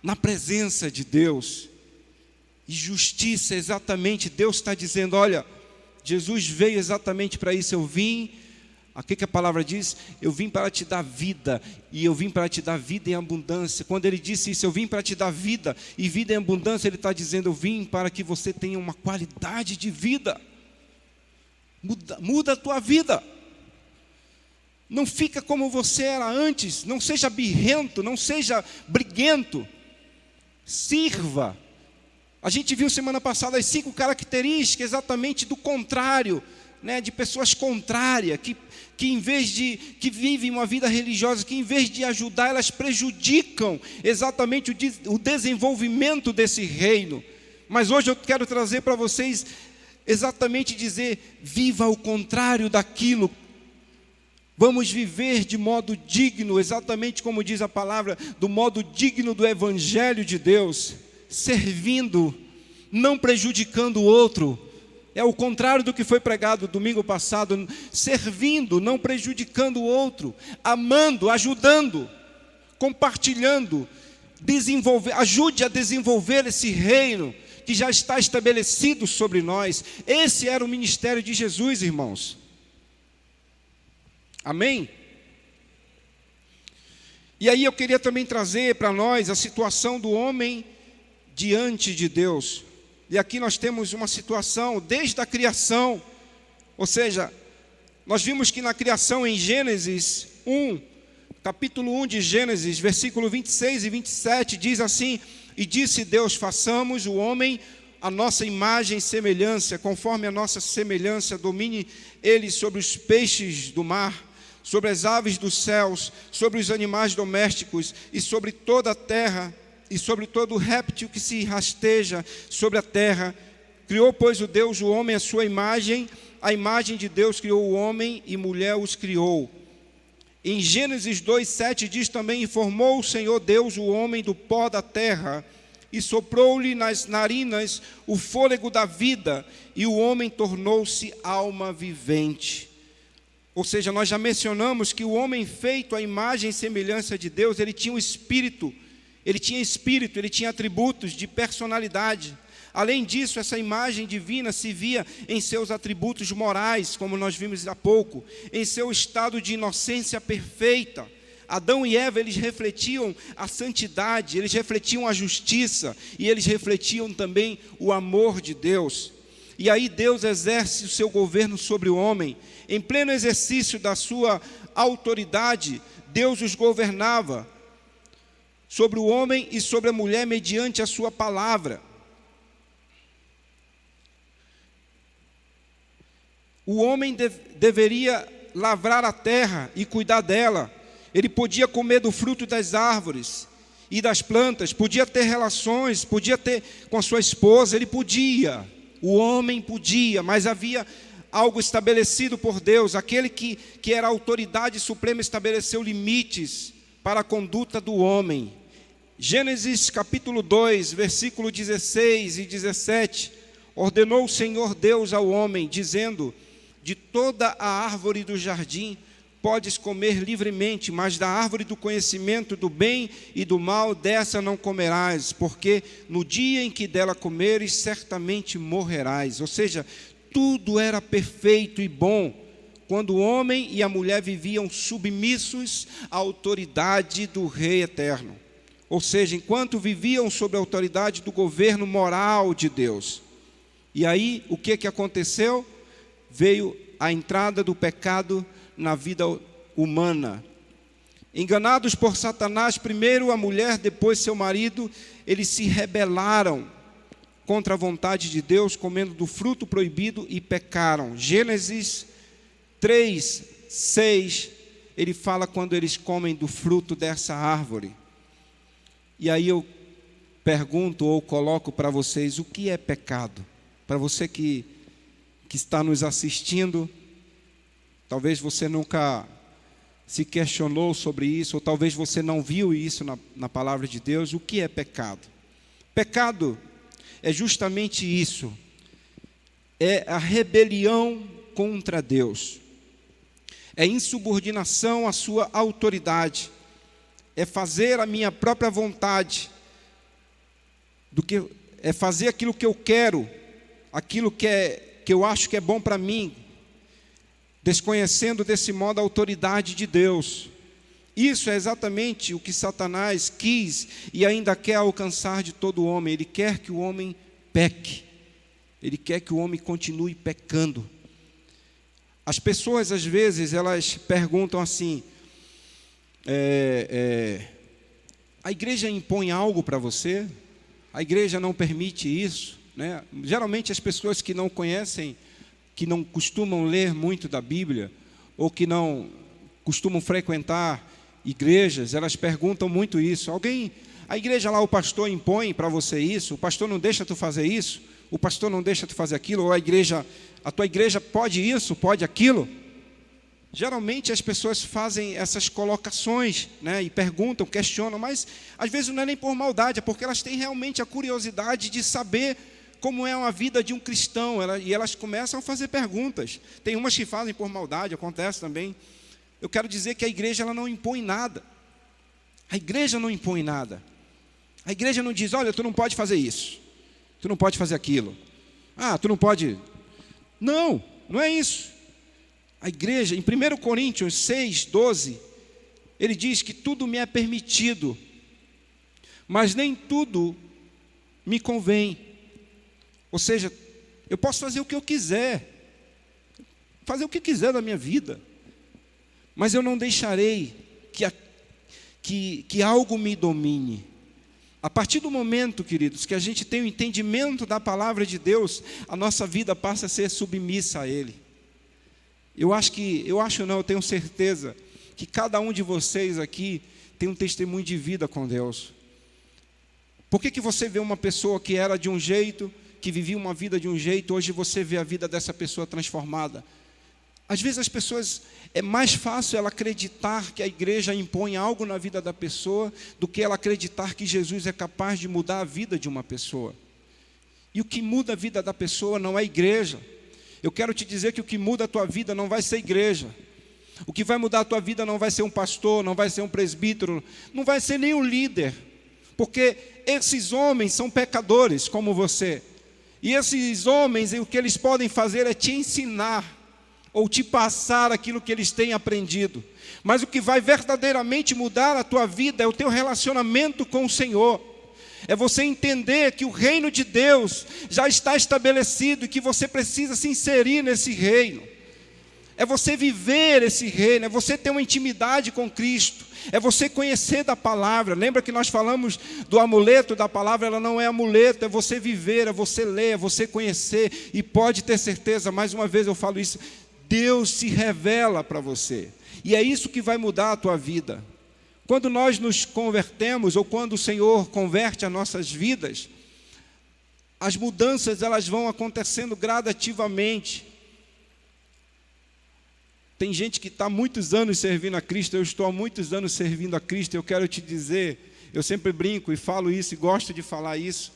na presença de Deus. E justiça, exatamente, Deus está dizendo, olha, Jesus veio exatamente para isso. Eu vim, aqui que a palavra diz, eu vim para te dar vida, e eu vim para te dar vida em abundância. Quando ele disse isso, eu vim para te dar vida, e vida em abundância, ele está dizendo, eu vim para que você tenha uma qualidade de vida. Muda a tua vida. Não fica como você era antes. Não seja birrento, não seja briguento. Sirva. A gente viu semana passada as 5 características exatamente do contrário, né, de pessoas contrárias, que em vez de, que vivem uma vida religiosa, que em vez de ajudar, elas prejudicam exatamente o desenvolvimento desse reino. Mas hoje eu quero trazer para vocês exatamente dizer, viva ao contrário daquilo. Vamos viver de modo digno, exatamente como diz a palavra, do modo digno do Evangelho de Deus, servindo, não prejudicando o outro. É o contrário do que foi pregado domingo passado, servindo, não prejudicando o outro, amando, ajudando, compartilhando, ajude a desenvolver esse reino que já está estabelecido sobre nós. Esse era o ministério de Jesus, irmãos. Amém? E aí eu queria também trazer para nós a situação do homem diante de Deus. E aqui nós temos uma situação desde a criação. Ou seja, nós vimos que na criação em Gênesis 1, capítulo 1 de Gênesis, versículo 26 e 27, diz assim, e disse Deus, façamos o homem a nossa imagem e semelhança, conforme a nossa semelhança, domine ele sobre os peixes do mar, sobre as aves dos céus, sobre os animais domésticos e sobre toda a terra, e sobre todo réptil que se rasteja sobre a terra. Criou, pois, o Deus, o homem, a sua imagem, a imagem de Deus criou o homem e mulher os criou. Em Gênesis 2:7 diz também, e formou o Senhor Deus o homem do pó da terra, e soprou-lhe nas narinas o fôlego da vida, e o homem tornou-se alma vivente. Ou seja, nós já mencionamos que o homem feito à imagem e semelhança de Deus, ele tinha um espírito, ele tinha atributos de personalidade. Além disso, essa imagem divina se via em seus atributos morais, como nós vimos há pouco, em seu estado de inocência perfeita. Adão e Eva, eles refletiam a santidade, eles refletiam a justiça, e eles refletiam também o amor de Deus. E aí Deus exerce o seu governo sobre o homem. Em pleno exercício da sua autoridade, Deus os governava sobre o homem e sobre a mulher mediante a sua palavra. O homem deveria lavrar a terra e cuidar dela. Ele podia comer do fruto das árvores e das plantas, podia ter relações, podia ter com a sua esposa, ele podia. O homem podia, mas havia algo estabelecido por Deus. Aquele que era a autoridade suprema estabeleceu limites para a conduta do homem. Gênesis capítulo 2, versículo 16 e 17. Ordenou o Senhor Deus ao homem, dizendo, de toda a árvore do jardim podes comer livremente, mas da árvore do conhecimento do bem e do mal, dessa não comerás, porque no dia em que dela comeres, certamente morrerás. Ou seja, tudo era perfeito e bom, quando o homem e a mulher viviam submissos à autoridade do Rei Eterno. Ou seja, enquanto viviam sob a autoridade do governo moral de Deus. E aí, o que aconteceu? Veio a entrada do pecado na vida humana. Enganados por Satanás, primeiro a mulher, depois seu marido, eles se rebelaram contra a vontade de Deus, comendo do fruto proibido e pecaram. Gênesis 3:6, ele fala quando eles comem do fruto dessa árvore. E aí eu pergunto ou coloco para vocês, o que é pecado? Para você que está nos assistindo, talvez você nunca se questionou sobre isso, ou talvez você não viu isso na palavra de Deus. O que é pecado? Pecado é justamente isso, é a rebelião contra Deus, é insubordinação à sua autoridade, é fazer a minha própria vontade, é fazer aquilo que eu quero, aquilo que eu acho que é bom para mim, desconhecendo desse modo a autoridade de Deus. Isso é exatamente o que Satanás quis e ainda quer alcançar de todo homem. Ele quer que o homem peque, ele quer que o homem continue pecando. As pessoas às vezes elas perguntam assim, a igreja impõe algo para você? A igreja não permite isso, né? Geralmente as pessoas que não conhecem, que não costumam ler muito da Bíblia, ou que não costumam frequentar igrejas, elas perguntam muito isso. A igreja lá, o pastor impõe para você isso? O pastor não deixa tu fazer isso? O pastor não deixa tu fazer aquilo? Ou a tua igreja pode isso, pode aquilo? Geralmente as pessoas fazem essas colocações, né, e perguntam, questionam, mas às vezes não é nem por maldade, é porque elas têm realmente a curiosidade de saber como é a vida de um cristão, e elas começam a fazer perguntas. Tem umas que fazem por maldade, acontece também. Eu quero dizer que a igreja ela não impõe nada. A igreja não impõe nada. A igreja não diz, olha, tu não pode fazer isso, tu não pode fazer aquilo, tu não pode. Não, não é isso. A igreja, em 1 Coríntios 6:12, ele diz que tudo me é permitido, mas nem tudo me convém. Ou seja, eu posso fazer o que eu quiser, fazer o que quiser da minha vida, mas eu não deixarei que algo me domine. A partir do momento, queridos, que a gente tem o entendimento da palavra de Deus, a nossa vida passa a ser submissa a Ele. Eu tenho certeza que cada um de vocês aqui tem um testemunho de vida com Deus. Por que você vê uma pessoa que era de um jeito, que vivia uma vida de um jeito, hoje você vê a vida dessa pessoa transformada? Às vezes as pessoas, é mais fácil ela acreditar que a igreja impõe algo na vida da pessoa, do que ela acreditar que Jesus é capaz de mudar a vida de uma pessoa. E o que muda a vida da pessoa não é a igreja. Eu quero te dizer que o que muda a tua vida não vai ser igreja. O que vai mudar a tua vida não vai ser um pastor, não vai ser um presbítero, não vai ser nem um líder. Porque esses homens são pecadores como você. E esses homens, o que eles podem fazer é te ensinar, ou te passar aquilo que eles têm aprendido. Mas o que vai verdadeiramente mudar a tua vida é o teu relacionamento com o Senhor. É você entender que o reino de Deus já está estabelecido e que você precisa se inserir nesse reino. É você viver esse reino, é você ter uma intimidade com Cristo, é você conhecer da palavra. Lembra que nós falamos do amuleto da palavra? Ela não é amuleto, é você viver, é você ler, é você conhecer. E pode ter certeza, mais uma vez eu falo isso, Deus se revela para você, e é isso que vai mudar a tua vida. Quando nós nos convertemos, ou quando o Senhor converte as nossas vidas, as mudanças elas vão acontecendo gradativamente. Tem gente que está há muitos anos servindo a Cristo, eu estou há muitos anos servindo a Cristo, eu quero te dizer, eu sempre brinco e falo isso, e gosto de falar isso,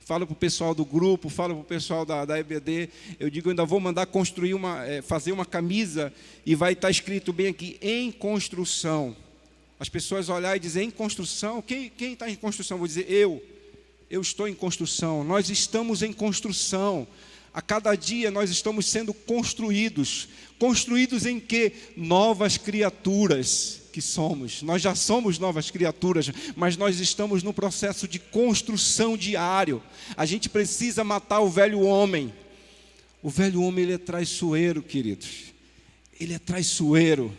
falo para o pessoal do grupo, falo para o pessoal da EBD, eu digo, eu ainda vou mandar construir fazer uma camisa, e vai estar escrito bem aqui, em construção. As pessoas olharem e dizer, em construção? Quem está em construção? Vou dizer, eu estou em construção, nós estamos em construção. A cada dia nós estamos sendo construídos. Construídos em quê? Novas criaturas que somos. Nós já somos novas criaturas, mas nós estamos no processo de construção diário. A gente precisa matar o velho homem. O velho homem, ele é traiçoeiro, queridos. Ele é traiçoeiro.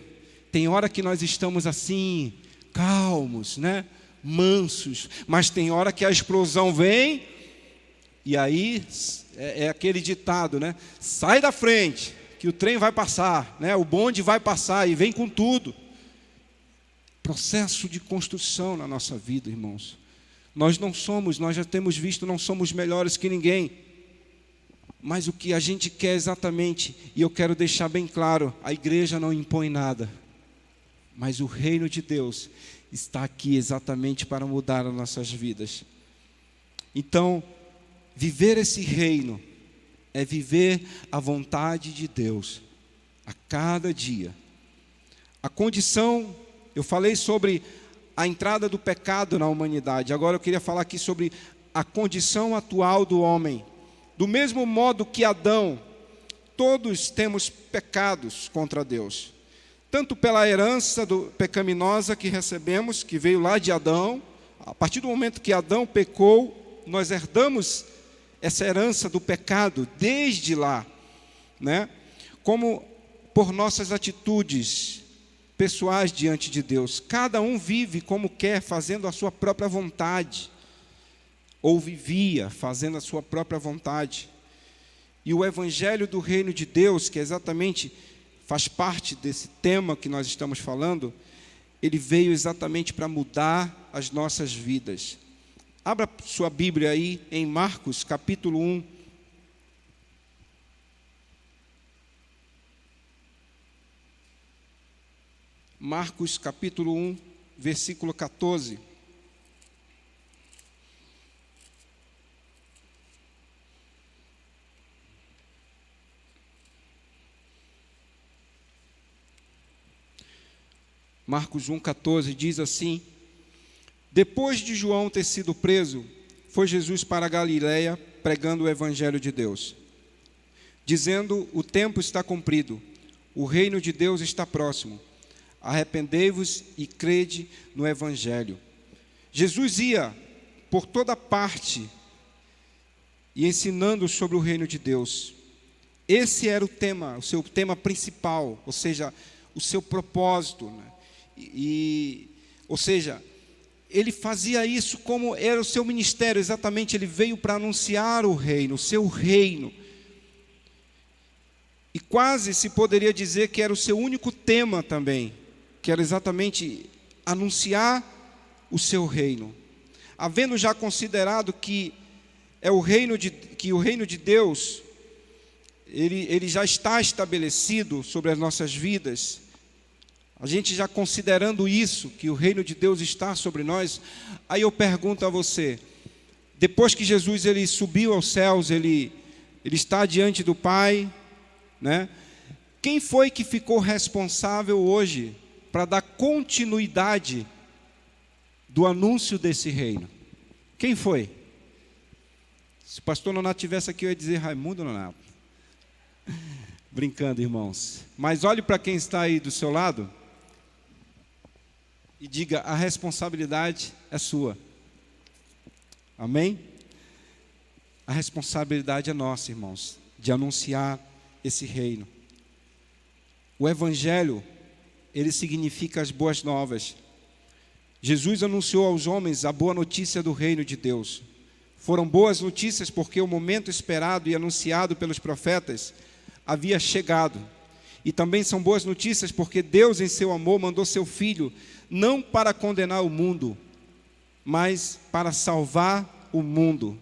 Tem hora que nós estamos assim, calmos, né? Mansos. Mas tem hora que a explosão vem, e aí é aquele ditado, né? Sai da frente, que o trem vai passar, né? O bonde vai passar e vem com tudo. Processo de construção na nossa vida, irmãos. Nós já temos visto, não somos melhores que ninguém. Mas o que a gente quer exatamente, e eu quero deixar bem claro, a igreja não impõe nada. Mas o reino de Deus está aqui exatamente para mudar as nossas vidas. Então, viver esse reino é viver a vontade de Deus a cada dia. A condição, eu falei sobre a entrada do pecado na humanidade. Agora eu queria falar aqui sobre a condição atual do homem. Do mesmo modo que Adão, todos temos pecados contra Deus. Tanto pela herança pecaminosa que recebemos, que veio lá de Adão. A partir do momento que Adão pecou, nós herdamos essa herança do pecado desde lá, né? Como por nossas atitudes pessoais diante de Deus. Cada um vive como quer, fazendo a sua própria vontade, ou vivia fazendo a sua própria vontade. E o evangelho do reino de Deus, que exatamente faz parte desse tema que nós estamos falando, ele veio exatamente para mudar as nossas vidas. Abra sua Bíblia aí em Marcos capítulo 1. Marcos capítulo 1, versículo 14. Marcos 1,14 diz assim: depois de João ter sido preso, foi Jesus para a Galileia pregando o evangelho de Deus, dizendo: o tempo está cumprido, o reino de Deus está próximo, arrependei-vos e crede no evangelho. Jesus ia por toda parte e ensinando sobre o reino de Deus. Esse era o tema, o seu tema principal, ou seja, o seu propósito, né? Ou seja, ele fazia isso como era o seu ministério, exatamente. Ele veio para anunciar o reino, o seu reino. E quase se poderia dizer que era o seu único tema também, que era exatamente anunciar o seu reino. Havendo já considerado que o reino de Deus, ele já está estabelecido sobre as nossas vidas. A gente já considerando isso, que o reino de Deus está sobre nós, aí eu pergunto a você, depois que Jesus ele subiu aos céus, ele está diante do Pai, né? Quem foi que ficou responsável hoje para dar continuidade do anúncio desse reino? Quem foi? Se o pastor Nonato estivesse aqui, eu ia dizer Raimundo Nonato. Brincando, irmãos. Mas olhe para quem está aí do seu lado e diga: a responsabilidade é sua. Amém? A responsabilidade é nossa, irmãos, de anunciar esse reino. O evangelho, ele significa as boas novas. Jesus anunciou aos homens a boa notícia do reino de Deus. Foram boas notícias porque o momento esperado e anunciado pelos profetas havia chegado. E também são boas notícias porque Deus, em seu amor, mandou seu Filho, não para condenar o mundo, mas para salvar o mundo.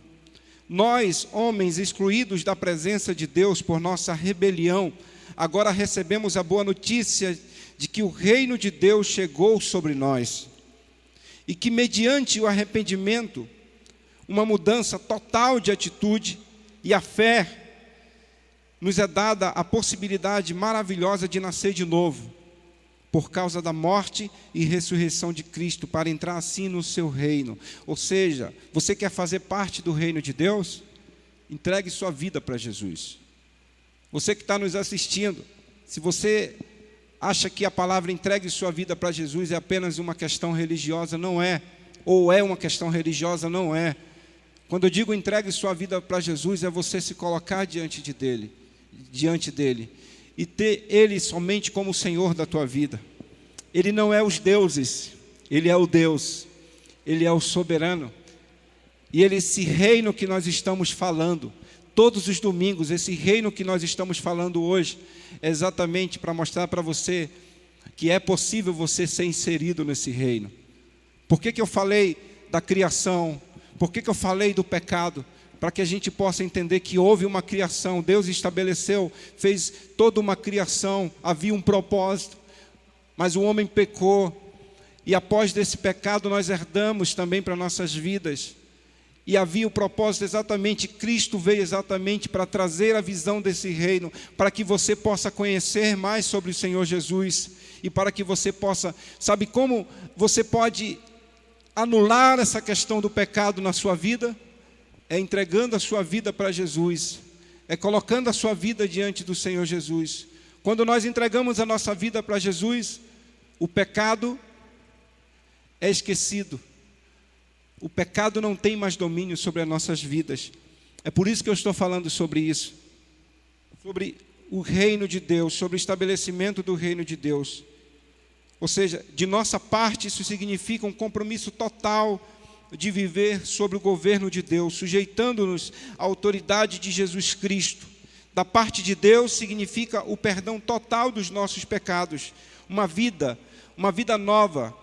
Nós, homens excluídos da presença de Deus por nossa rebelião, agora recebemos a boa notícia de que o reino de Deus chegou sobre nós. E que mediante o arrependimento, uma mudança total de atitude e a fé, nos é dada a possibilidade maravilhosa de nascer de novo, por causa da morte e ressurreição de Cristo, para entrar assim no seu reino. Ou seja, você quer fazer parte do reino de Deus? entregue sua vida para Jesus. Você que está nos assistindo, se você acha que a palavra entregue sua vida para Jesus é apenas uma questão religiosa, não é. Ou é uma questão religiosa, não é. Quando eu digo entregue sua vida para Jesus, é você se colocar diante dele e ter Ele somente como o Senhor da tua vida. Ele não é os deuses, Ele é o Deus, Ele é o soberano. E esse reino que nós estamos falando, todos os domingos, esse reino que nós estamos falando hoje, é exatamente para mostrar para você que é possível você ser inserido nesse reino. Por que eu falei da criação? Por que eu falei do pecado? Para que a gente possa entender que houve uma criação, Deus estabeleceu, fez toda uma criação, havia um propósito, mas o homem pecou, e após desse pecado nós herdamos também para nossas vidas, e havia o propósito exatamente, Cristo veio exatamente para trazer a visão desse reino, para que você possa conhecer mais sobre o Senhor Jesus, e para que você possa, sabe como você pode anular essa questão do pecado na sua vida? É entregando a sua vida para Jesus, é colocando a sua vida diante do Senhor Jesus. Quando nós entregamos a nossa vida para Jesus, o pecado é esquecido. O pecado não tem mais domínio sobre as nossas vidas. É por isso que eu estou falando sobre isso, sobre o reino de Deus, sobre o estabelecimento do reino de Deus. Ou seja, de nossa parte, isso significa um compromisso total de viver sobre o governo de Deus, sujeitando-nos à autoridade de Jesus Cristo. Da parte de Deus significa o perdão total dos nossos pecados, uma vida nova,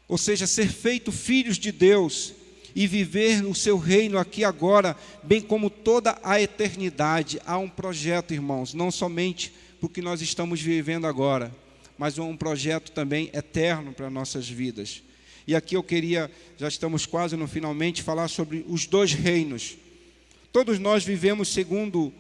ou seja, ser feito filhos de Deus e viver no seu reino aqui agora, bem como toda a eternidade. Há um projeto, irmãos, não somente porque nós estamos vivendo agora, mas um projeto também eterno para nossas vidas. E aqui eu queria, já estamos quase no finalmente, falar sobre os dois reinos. Todos nós vivemos segundo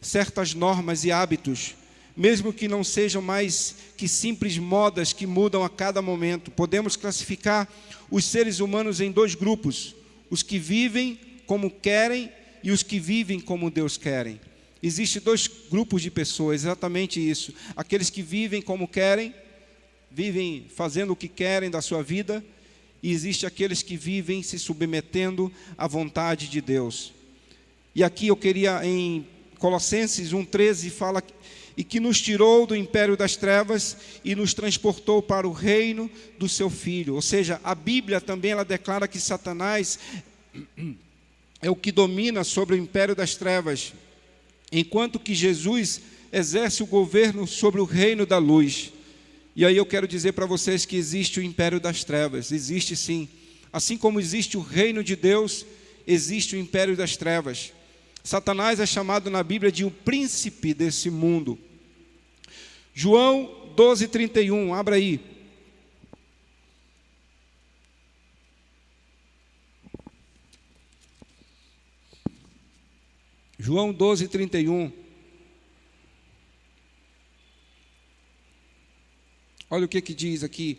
certas normas e hábitos, mesmo que não sejam mais que simples modas que mudam a cada momento. Podemos classificar os seres humanos em dois grupos: os que vivem como querem e os que vivem como Deus querem. Existem dois grupos de pessoas, exatamente isso. Aqueles que vivem como querem, vivem fazendo o que querem da sua vida, e existe aqueles que vivem se submetendo à vontade de Deus. E aqui eu queria, em Colossenses 1,13, fala: e que nos tirou do império das trevas e nos transportou para o reino do seu Filho. Ou seja, a Bíblia também ela declara que Satanás é o que domina sobre o império das trevas, enquanto que Jesus exerce o governo sobre o reino da luz. E aí eu quero dizer para vocês que existe o império das trevas, existe sim. Assim como existe o reino de Deus, existe o império das trevas. Satanás é chamado na Bíblia de o príncipe desse mundo. João 12:31, abra aí. João 12:31. Olha o que diz aqui.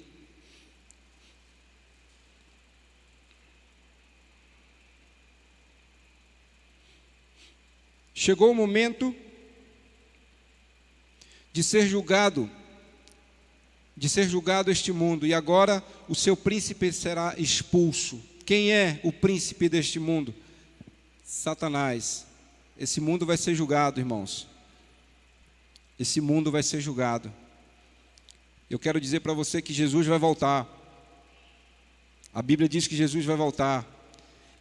Chegou o momento de ser julgado este mundo, e agora o seu príncipe será expulso. Quem é o príncipe deste mundo? Satanás. Esse mundo vai ser julgado, irmãos. Esse mundo vai ser julgado. Eu quero dizer para você que Jesus vai voltar. A Bíblia diz que Jesus vai voltar.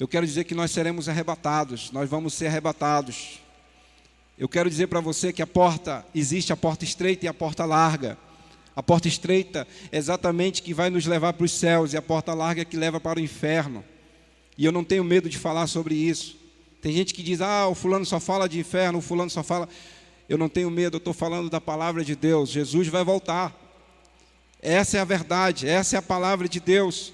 Eu quero dizer que nós seremos arrebatados. Nós vamos ser arrebatados. Eu quero dizer para você que existe a porta estreita e a porta larga. A porta estreita é exatamente que vai nos levar para os céus, e a porta larga é que leva para o inferno. E eu não tenho medo de falar sobre isso. Tem gente que diz: o fulano só fala de inferno, o fulano só fala... Eu não tenho medo, eu estou falando da palavra de Deus. Jesus vai voltar. Essa é a verdade, essa é a palavra de Deus.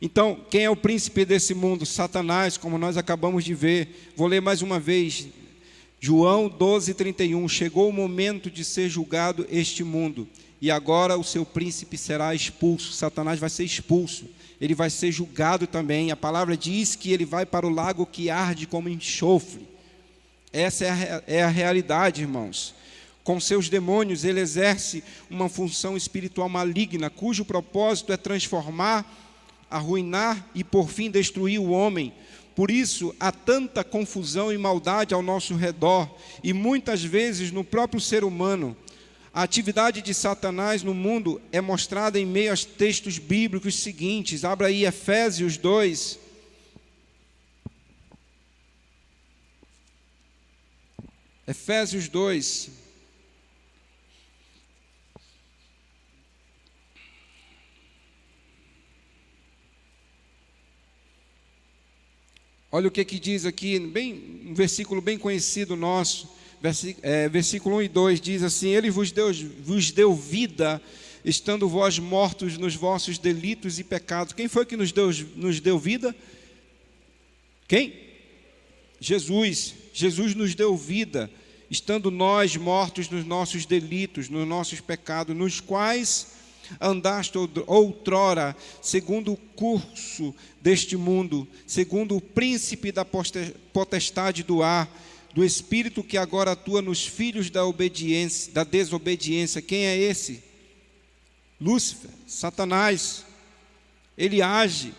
Então, quem é o príncipe desse mundo? Satanás, como nós acabamos de ver. Vou ler mais uma vez. João 12:31. Chegou o momento de ser julgado este mundo, e agora o seu príncipe será expulso. Satanás vai ser expulso. Ele vai ser julgado também. A palavra diz que ele vai para o lago que arde como enxofre. Essa é a realidade, irmãos. Com seus demônios, ele exerce uma função espiritual maligna, cujo propósito é transformar, arruinar e, por fim, destruir o homem. Por isso, há tanta confusão e maldade ao nosso redor, e muitas vezes no próprio ser humano. A atividade de Satanás no mundo é mostrada em meio aos textos bíblicos seguintes. Abra aí Efésios 2. Efésios 2. Olha o que diz aqui, um versículo bem conhecido nosso, versículo 1 e 2, diz assim: Ele vos deu vida, estando vós mortos nos vossos delitos e pecados. Quem foi que nos deu vida? Quem? Jesus. Jesus nos deu vida, estando nós mortos nos nossos delitos, nos nossos pecados, nos quais andaste outrora, segundo o curso deste mundo, segundo o príncipe da potestade do ar, do espírito que agora atua nos filhos da desobediência. Quem é esse? Lúcifer, Satanás. Ele age,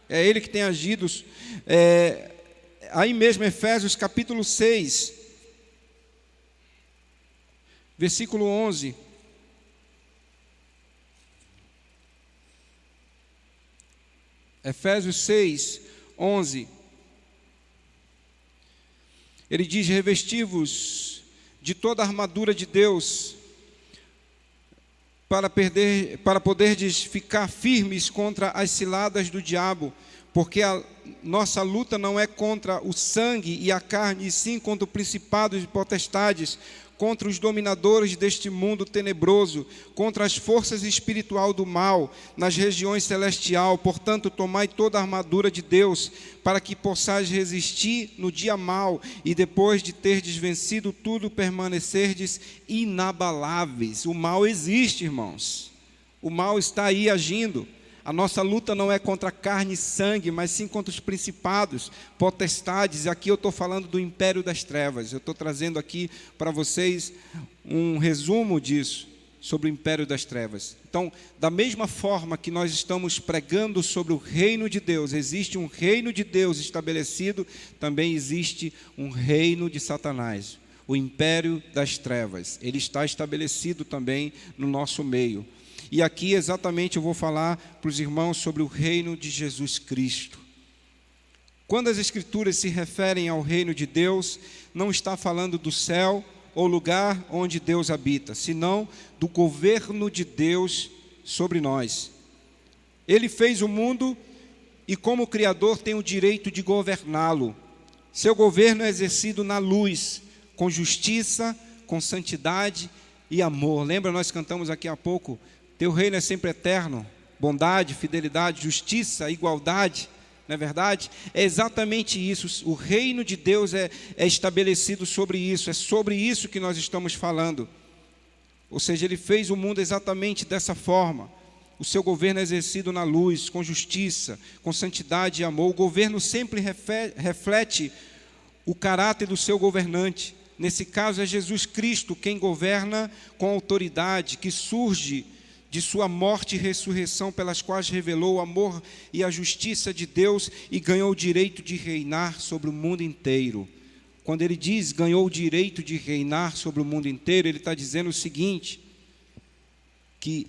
é ele que tem agido. Aí mesmo, Efésios capítulo 6, versículo 11. Efésios 6, 11. Ele diz: revesti-vos de toda a armadura de Deus, para poderdes ficar firmes contra as ciladas do diabo, porque a nossa luta não é contra o sangue e a carne, e sim contra os principados e potestades, contra os dominadores deste mundo tenebroso, contra as forças espirituais do mal nas regiões celestiais. Portanto, tomai toda a armadura de Deus, para que possais resistir no dia mau, e depois de terdes vencido tudo, permanecerdes inabaláveis. O mal existe, irmãos. O mal está aí agindo. A nossa luta não é contra carne e sangue, mas sim contra os principados, potestades. E aqui eu estou falando do império das trevas. Eu estou trazendo aqui para vocês um resumo disso, sobre o império das trevas. Então, da mesma forma que nós estamos pregando sobre o reino de Deus, existe um reino de Deus estabelecido, também existe um reino de Satanás, o império das trevas. Ele está estabelecido também no nosso meio. E aqui exatamente eu vou falar para os irmãos sobre o reino de Jesus Cristo. Quando as Escrituras se referem ao reino de Deus, não está falando do céu ou lugar onde Deus habita, senão do governo de Deus sobre nós. Ele fez o mundo e, como Criador, tem o direito de governá-lo. Seu governo é exercido na luz, com justiça, com santidade e amor. Lembra, nós cantamos aqui há pouco: Teu reino é sempre eterno, bondade, fidelidade, justiça, igualdade, não é verdade? É exatamente isso, o reino de Deus é estabelecido sobre isso, é sobre isso que nós estamos falando. Ou seja, Ele fez o mundo exatamente dessa forma. O seu governo é exercido na luz, com justiça, com santidade e amor. O governo sempre reflete o caráter do seu governante. Nesse caso é Jesus Cristo quem governa com autoridade, que surge de sua morte e ressurreição, pelas quais revelou o amor e a justiça de Deus e ganhou o direito de reinar sobre o mundo inteiro. Quando ele diz ganhou o direito de reinar sobre o mundo inteiro, ele está dizendo o seguinte, que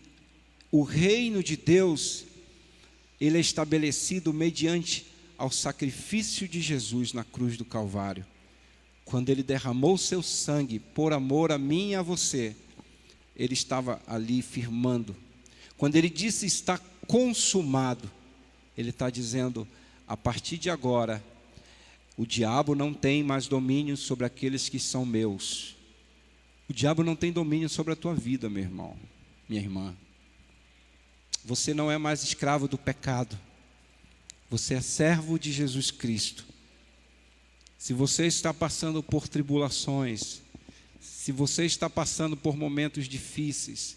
o reino de Deus, ele é estabelecido mediante ao sacrifício de Jesus na cruz do Calvário. Quando ele derramou seu sangue por amor a mim e a você, ele estava ali firmando. Quando ele disse está consumado, ele está dizendo, a partir de agora, o diabo não tem mais domínio sobre aqueles que são meus. O diabo não tem domínio sobre a tua vida, meu irmão, minha irmã. Você não é mais escravo do pecado. Você é servo de Jesus Cristo. Se você está passando por tribulações, se você está passando por momentos difíceis,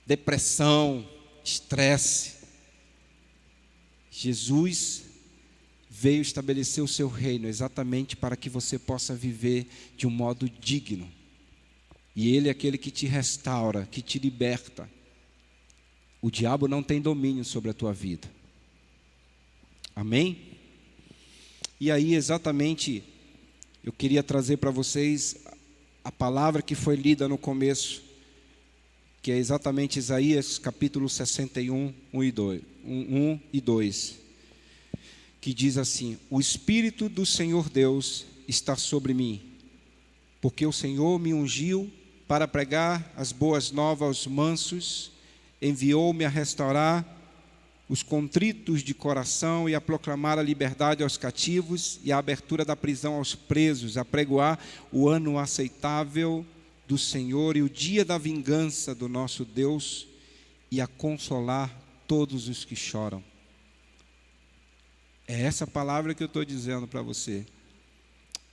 depressão, estresse, Jesus veio estabelecer o seu reino exatamente para que você possa viver de um modo digno. E Ele é aquele que te restaura, que te liberta. O diabo não tem domínio sobre a tua vida. Amém? E aí exatamente eu queria trazer para vocês a palavra que foi lida no começo, que é exatamente Isaías capítulo 61, 1 e 2, que diz assim: o Espírito do Senhor Deus está sobre mim, porque o Senhor me ungiu para pregar as boas novas aos mansos, enviou-me a restaurar os contritos de coração e a proclamar a liberdade aos cativos e a abertura da prisão aos presos, a pregoar o ano aceitável do Senhor e o dia da vingança do nosso Deus e a consolar todos os que choram. É essa palavra que eu estou dizendo para você.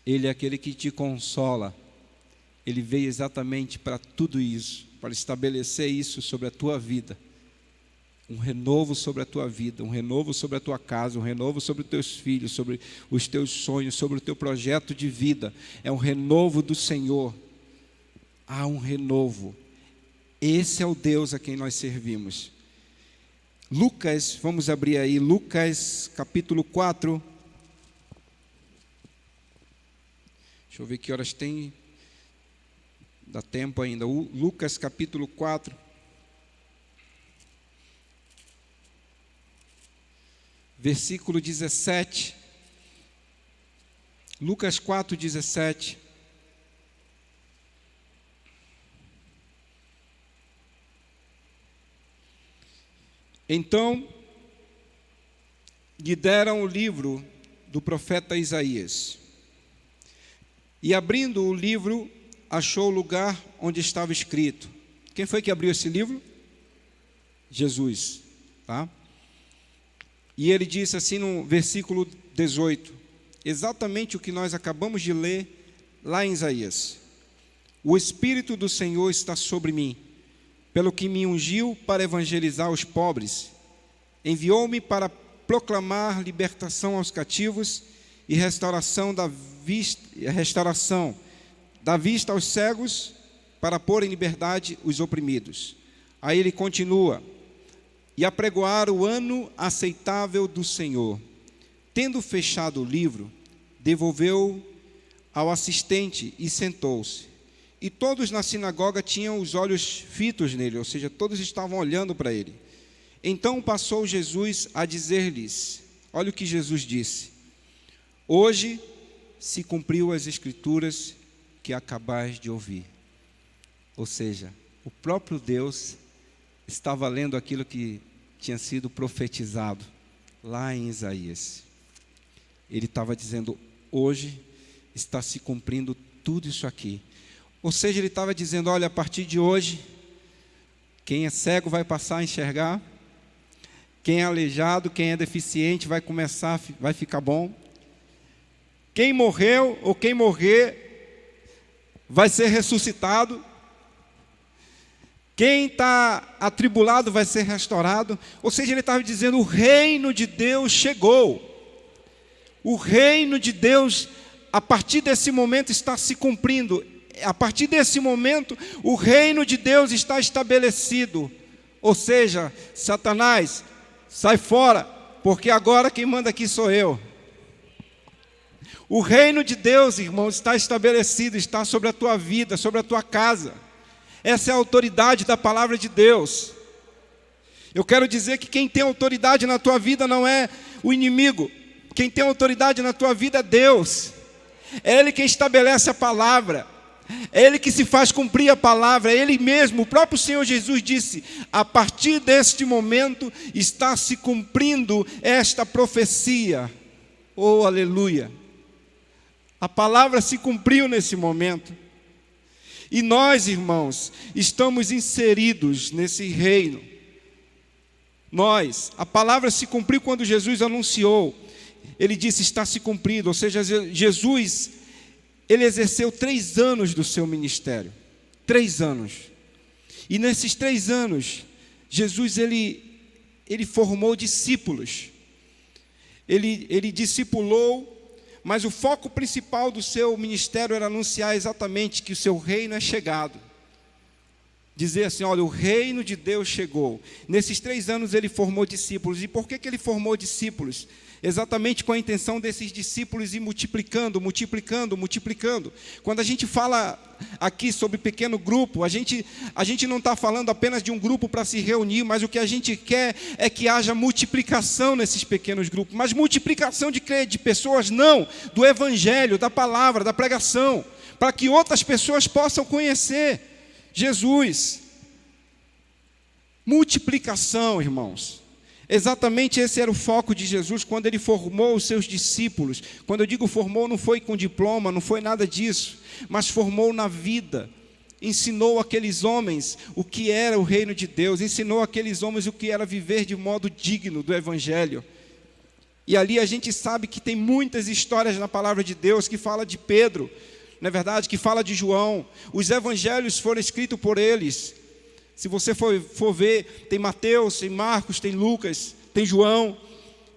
Ele é aquele que te consola. Ele veio exatamente para tudo isso, para estabelecer isso sobre a tua vida. Um renovo sobre a tua vida, um renovo sobre a tua casa, um renovo sobre os teus filhos, sobre os teus sonhos, sobre o teu projeto de vida. É um renovo do Senhor. Há um renovo. Esse é o Deus a quem nós servimos. Lucas, vamos abrir aí, Lucas capítulo 4. Deixa eu ver que horas tem. Dá tempo ainda. Lucas capítulo 4. Versículo 17. Lucas 4, 17. Então, lhe deram o livro do profeta Isaías. E abrindo o livro, achou o lugar onde estava escrito. Quem foi que abriu esse livro? Jesus, tá? E ele disse assim no versículo 18, exatamente o que nós acabamos de ler lá em Isaías: o Espírito do Senhor está sobre mim, pelo que me ungiu para evangelizar os pobres, enviou-me para proclamar libertação aos cativos e restauração da vista aos cegos, para pôr em liberdade os oprimidos. Aí ele continua: e apregoar o ano aceitável do Senhor. Tendo fechado o livro, devolveu ao assistente e sentou-se. E todos na sinagoga tinham os olhos fitos nele, ou seja, todos estavam olhando para ele. Então passou Jesus a dizer-lhes, olha o que Jesus disse: hoje se cumpriu as escrituras que acabais de ouvir. Ou seja, o próprio Deus estava lendo aquilo que tinha sido profetizado lá em Isaías. Ele estava dizendo, hoje está se cumprindo tudo isso aqui. Ou seja, ele estava dizendo, olha, a partir de hoje, quem é cego vai passar a enxergar, quem é aleijado, quem é deficiente vai ficar bom, quem morreu ou quem morrer vai ser ressuscitado, quem está atribulado vai ser restaurado. Ou seja, ele estava dizendo, o reino de Deus chegou. O reino de Deus, a partir desse momento, está se cumprindo. A partir desse momento, o reino de Deus está estabelecido. Ou seja, Satanás, sai fora, porque agora quem manda aqui sou eu. O reino de Deus, irmãos, está estabelecido, está sobre a tua vida, sobre a tua casa. Essa é a autoridade da palavra de Deus. Eu quero dizer que quem tem autoridade na tua vida não é o inimigo. Quem tem autoridade na tua vida é Deus. É Ele quem estabelece a palavra. É Ele que se faz cumprir a palavra. É Ele mesmo, o próprio Senhor Jesus disse, a partir deste momento está se cumprindo esta profecia. Oh, aleluia. A palavra se cumpriu nesse momento. E nós, irmãos, estamos inseridos nesse reino. A palavra se cumpriu quando Jesus anunciou. Ele disse, está se cumprido. Ou seja, Jesus, ele exerceu 3 anos do seu ministério. 3 anos. E nesses 3 anos, Jesus, ele formou discípulos. ele discipulou, mas o foco principal do seu ministério era anunciar exatamente que o seu reino é chegado. Dizer assim, olha, o reino de Deus chegou. Nesses 3 anos ele formou discípulos. E por que ele formou discípulos? Exatamente com a intenção desses discípulos ir multiplicando. Quando a gente fala aqui sobre pequeno grupo, a gente não está falando apenas de um grupo para se reunir, mas o que a gente quer é que haja multiplicação nesses pequenos grupos. Mas multiplicação de quê? De pessoas? Não, do evangelho, da palavra, da pregação, para que outras pessoas possam conhecer Jesus. Multiplicação, irmãos. Exatamente esse era o foco de Jesus quando ele formou os seus discípulos. Quando eu digo formou, não foi com diploma, não foi nada disso, mas formou na vida. Ensinou aqueles homens o que era o reino de Deus, ensinou aqueles homens o que era viver de modo digno do evangelho. E ali a gente sabe que tem muitas histórias na palavra de Deus que fala de Pedro, não é verdade? Que fala de João. Os evangelhos foram escritos por eles. Se você for ver, tem Mateus, tem Marcos, tem Lucas, tem João.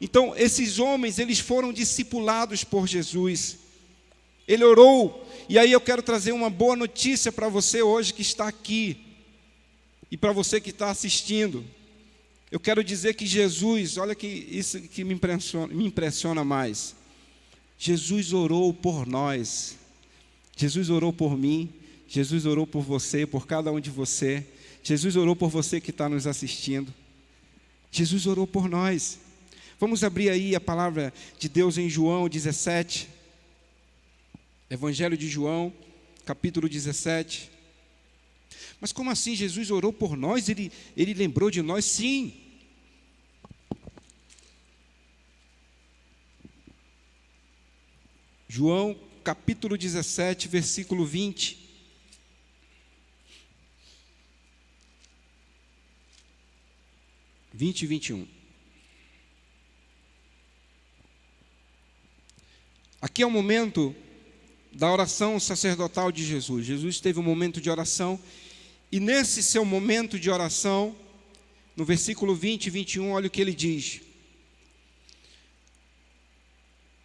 Então, esses homens, eles foram discipulados por Jesus. Ele orou. E aí eu quero trazer uma boa notícia para você hoje que está aqui. E para você que está assistindo. Eu quero dizer que Jesus, olha que isso que me impressiona mais. Jesus orou por nós. Jesus orou por mim. Jesus orou por você, por cada um de você. Jesus orou por você que está nos assistindo. Jesus orou por nós. Vamos abrir aí a palavra de Deus em João 17. Evangelho de João, capítulo 17. Mas como assim Jesus orou por nós? Ele lembrou de nós? Sim. João, capítulo 17, versículo 20. 20 e 21. Aqui é o momento da oração sacerdotal de Jesus. Jesus teve um momento de oração, e nesse seu momento de oração, no versículo 20 e 21, olha o que ele diz.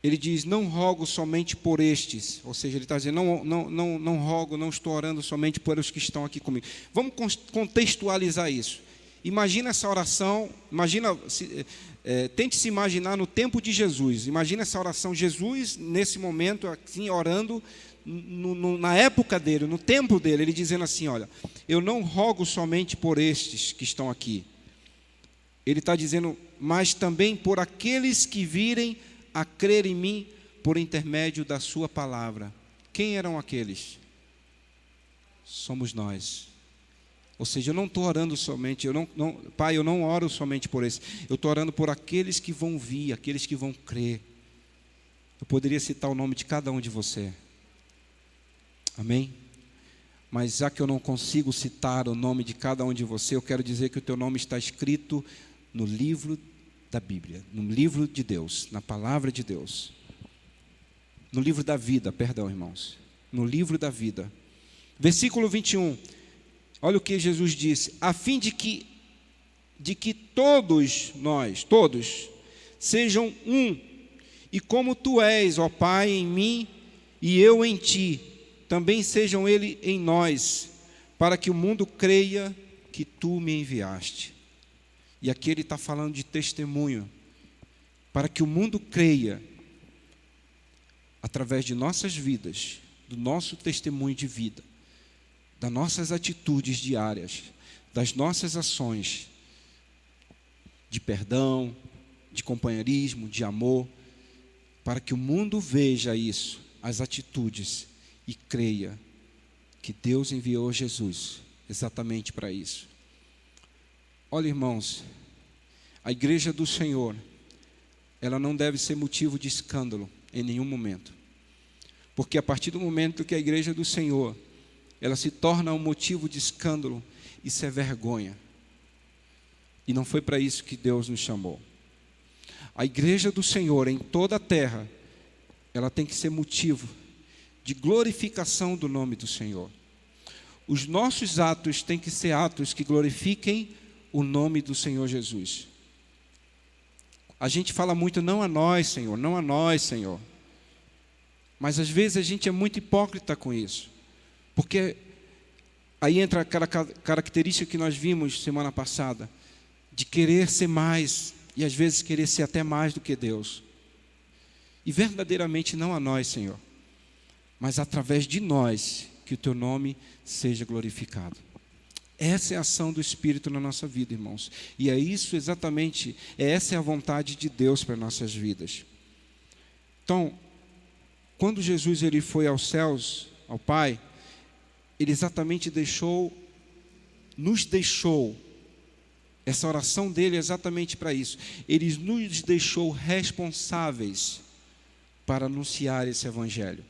Ele diz, não rogo somente por estes, ou seja, ele está dizendo, não rogo, não estou orando somente por os que estão aqui comigo. Vamos contextualizar isso. Imagina essa oração, tente se imaginar no tempo de Jesus. Imagina essa oração, Jesus nesse momento, assim, orando, na época dele, no tempo dele, ele dizendo assim, olha, eu não rogo somente por estes que estão aqui. Ele está dizendo, mas também por aqueles que virem a crer em mim por intermédio da sua palavra. Quem eram aqueles? Somos nós. Ou seja, eu não estou orando somente, Pai, eu não oro somente por esse. Eu estou orando por aqueles que vão vir, aqueles que vão crer. Eu poderia citar o nome de cada um de você. Amém? Mas já que eu não consigo citar o nome de cada um de você, eu quero dizer que o teu nome está escrito no livro da Bíblia, no livro de Deus, na palavra de Deus. No livro da vida, perdão, irmãos. No livro da vida. Versículo 21. Olha o que Jesus disse, a fim de que todos nós, todos, sejam um, e como tu és, ó Pai, em mim e eu em ti, também sejam ele em nós, para que o mundo creia que tu me enviaste. E aqui ele está falando de testemunho, para que o mundo creia, através de nossas vidas, do nosso testemunho de vida, das nossas atitudes diárias, das nossas ações de perdão, de companheirismo, de amor, para que o mundo veja isso, as atitudes, e creia que Deus enviou Jesus exatamente para isso. Olha, irmãos, a igreja do Senhor, ela não deve ser motivo de escândalo em nenhum momento, porque a partir do momento que a igreja do Senhor ela se torna um motivo de escândalo, isso é vergonha. E não foi para isso que Deus nos chamou. A igreja do Senhor em toda a terra, ela tem que ser motivo de glorificação do nome do Senhor. Os nossos atos têm que ser atos que glorifiquem o nome do Senhor Jesus. A gente fala muito, não a nós, Senhor, não a nós, Senhor. Mas às vezes a gente é muito hipócrita com isso. Porque aí entra aquela característica que nós vimos semana passada, de querer ser mais, e às vezes querer ser até mais do que Deus. E verdadeiramente não a nós, Senhor, mas através de nós, que o Teu nome seja glorificado. Essa é a ação do Espírito na nossa vida, irmãos. E é isso exatamente, essa é a vontade de Deus para nossas vidas. Então, quando Jesus ele foi aos céus, ao Pai, Ele exatamente nos deixou, essa oração dele é exatamente para isso. Ele nos deixou responsáveis para anunciar esse Evangelho,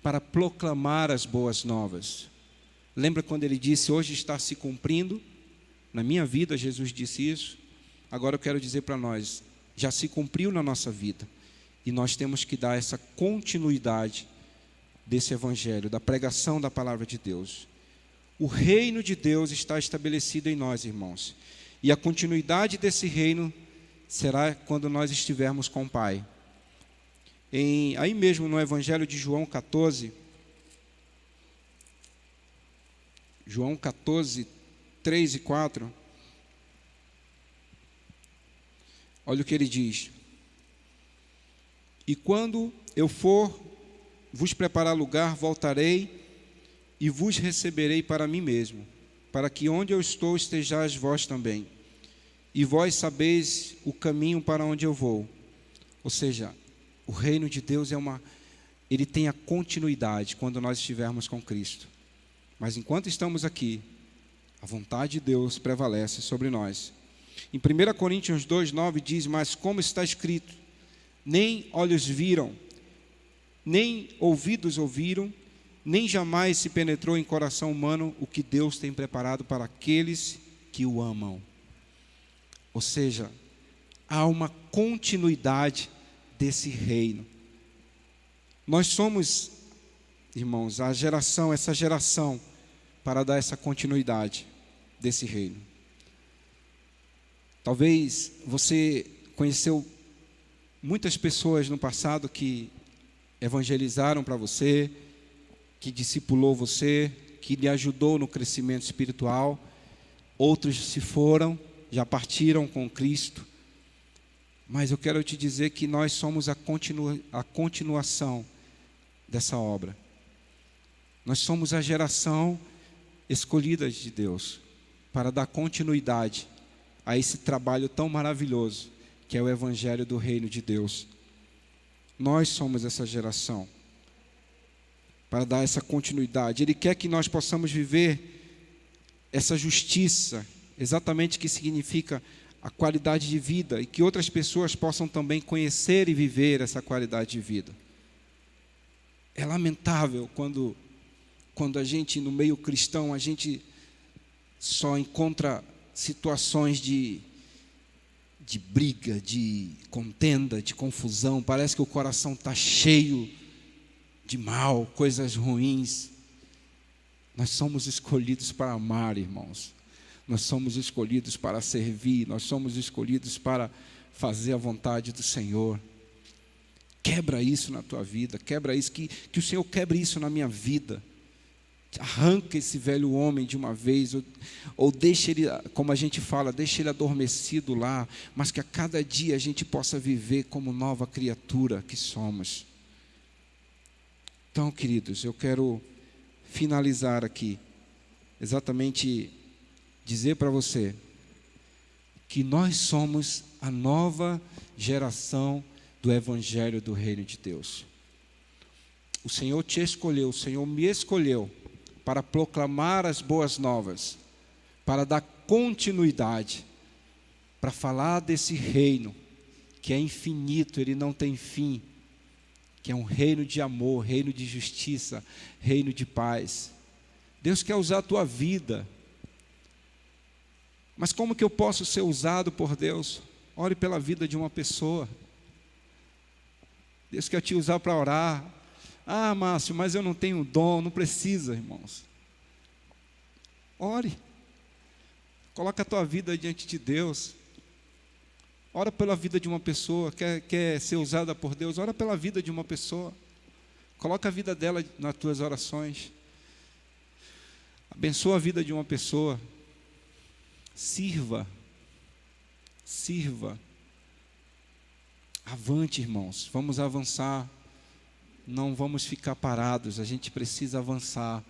para proclamar as boas novas. Lembra quando ele disse, hoje está se cumprindo? Na minha vida, Jesus disse isso. Agora eu quero dizer para nós, já se cumpriu na nossa vida. E nós temos que dar essa continuidade desse Evangelho, da pregação da palavra de Deus. O reino de Deus está estabelecido em nós, irmãos. E a continuidade desse reino será quando nós estivermos com o Pai. Aí mesmo no Evangelho de João 14, João 14, 3 e 4, olha o que ele diz. E quando eu for vos preparar lugar, voltarei e vos receberei para mim mesmo, para que onde eu estou estejais vós também. E vós sabeis o caminho para onde eu vou. Ou seja, o reino de Deus ele tem a continuidade quando nós estivermos com Cristo. Mas enquanto estamos aqui, a vontade de Deus prevalece sobre nós. Em 1 Coríntios 2:9 diz, mas como está escrito, nem olhos viram, nem ouvidos ouviram, nem jamais se penetrou em coração humano o que Deus tem preparado para aqueles que o amam. Ou seja, há uma continuidade desse reino. Nós somos, irmãos, essa geração para dar essa continuidade desse reino. Talvez você conheceu muitas pessoas no passado que evangelizaram para você, que discipulou você, que lhe ajudou no crescimento espiritual. Outros se foram, já partiram com Cristo. Mas eu quero te dizer que nós somos a continuação dessa obra. Nós somos a geração escolhida de Deus para dar continuidade a esse trabalho tão maravilhoso que é o Evangelho do Reino de Deus. Nós somos essa geração para dar essa continuidade. Ele quer que nós possamos viver essa justiça, exatamente o que significa a qualidade de vida, e que outras pessoas possam também conhecer e viver essa qualidade de vida. É lamentável quando a gente, no meio cristão, a gente só encontra situações de briga, de contenda, de confusão. Parece que o coração está cheio de mal, coisas ruins. Nós somos escolhidos para amar, irmãos. Nós somos escolhidos para servir. Nós somos escolhidos para fazer a vontade do Senhor. Quebra isso na tua vida. Quebra isso, que o Senhor quebre isso na minha vida. Arranca esse velho homem de uma vez, ou deixa ele, como a gente fala, deixa ele adormecido lá, mas que a cada dia a gente possa viver como nova criatura que somos. Então, queridos, eu quero finalizar aqui, exatamente dizer para você que nós somos a nova geração do Evangelho do Reino de Deus. O Senhor te escolheu, o Senhor me escolheu para proclamar as boas novas, para dar continuidade, para falar desse reino que é infinito, ele não tem fim, que é um reino de amor, reino de justiça, reino de paz. Deus quer usar a tua vida. Mas como que eu posso ser usado por Deus? Ore pela vida de uma pessoa. Deus quer te usar para orar. Ah, Márcio, mas eu não tenho dom. Não precisa, irmãos. Ore. Coloca a tua vida diante de Deus. ora pela vida de uma pessoa, quer ser usada por Deus, ora pela vida de uma pessoa. Coloca a vida dela nas tuas orações. Abençoa a vida de uma pessoa. Sirva. Avante, irmãos. Vamos avançar. Não vamos ficar parados. A gente precisa avançar.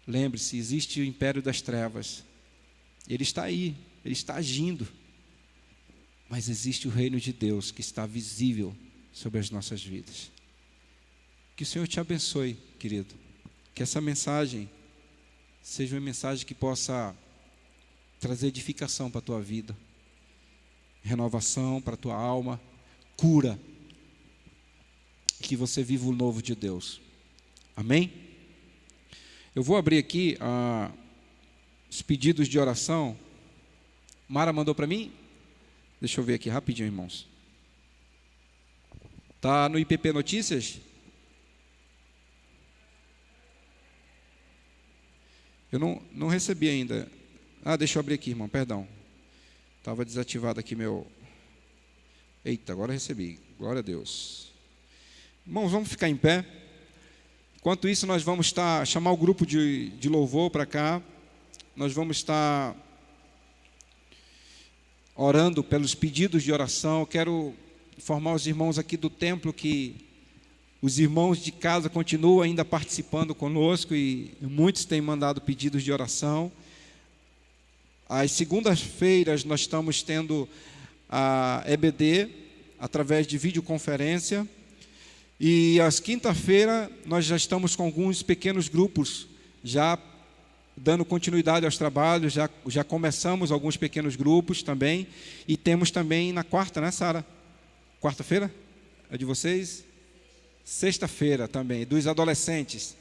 Lembre-se, existe o império das trevas. Ele está aí, ele está agindo. Mas existe o reino de Deus que está visível sobre as nossas vidas. Que o Senhor te abençoe, querido. Que essa mensagem seja uma mensagem que possa trazer edificação para a tua vida, renovação para a tua alma, cura. Que você viva o novo de Deus. Amém? Eu vou abrir aqui os pedidos de oração. Mara mandou para mim? Deixa eu ver aqui rapidinho, irmãos. Está no IPP Notícias? Eu não recebi ainda. Deixa eu abrir aqui, irmão, perdão. Estava desativado aqui meu... Eita, agora eu recebi. Glória a Deus. Irmãos, vamos ficar em pé. Enquanto isso, nós vamos chamar o grupo de louvor para cá. Nós vamos estar orando pelos pedidos de oração. Eu quero informar os irmãos aqui do templo que os irmãos de casa continuam ainda participando conosco e muitos têm mandado pedidos de oração. Às segundas-feiras nós estamos tendo a EBD através de videoconferência. E às quinta-feira nós já estamos com alguns pequenos grupos, já dando continuidade aos trabalhos, já começamos alguns pequenos grupos também. E temos também na quarta, né, Sara? Quarta-feira? É de vocês? Sexta-feira também, dos adolescentes.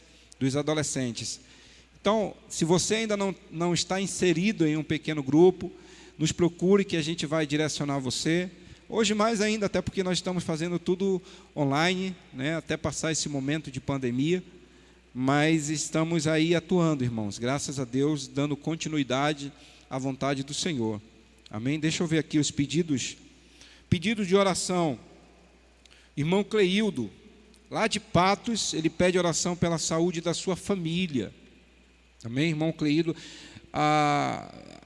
Então, se você ainda não está inserido em um pequeno grupo, nos procure que a gente vai direcionar você. Hoje mais ainda, até porque nós estamos fazendo tudo online, né, até passar esse momento de pandemia, mas estamos aí atuando, irmãos, graças a Deus, dando continuidade à vontade do Senhor. Amém? Deixa eu ver aqui os pedidos. Pedido de oração. Irmão Cleildo, lá de Patos, ele pede oração pela saúde da sua família. Amém, irmão Cleildo?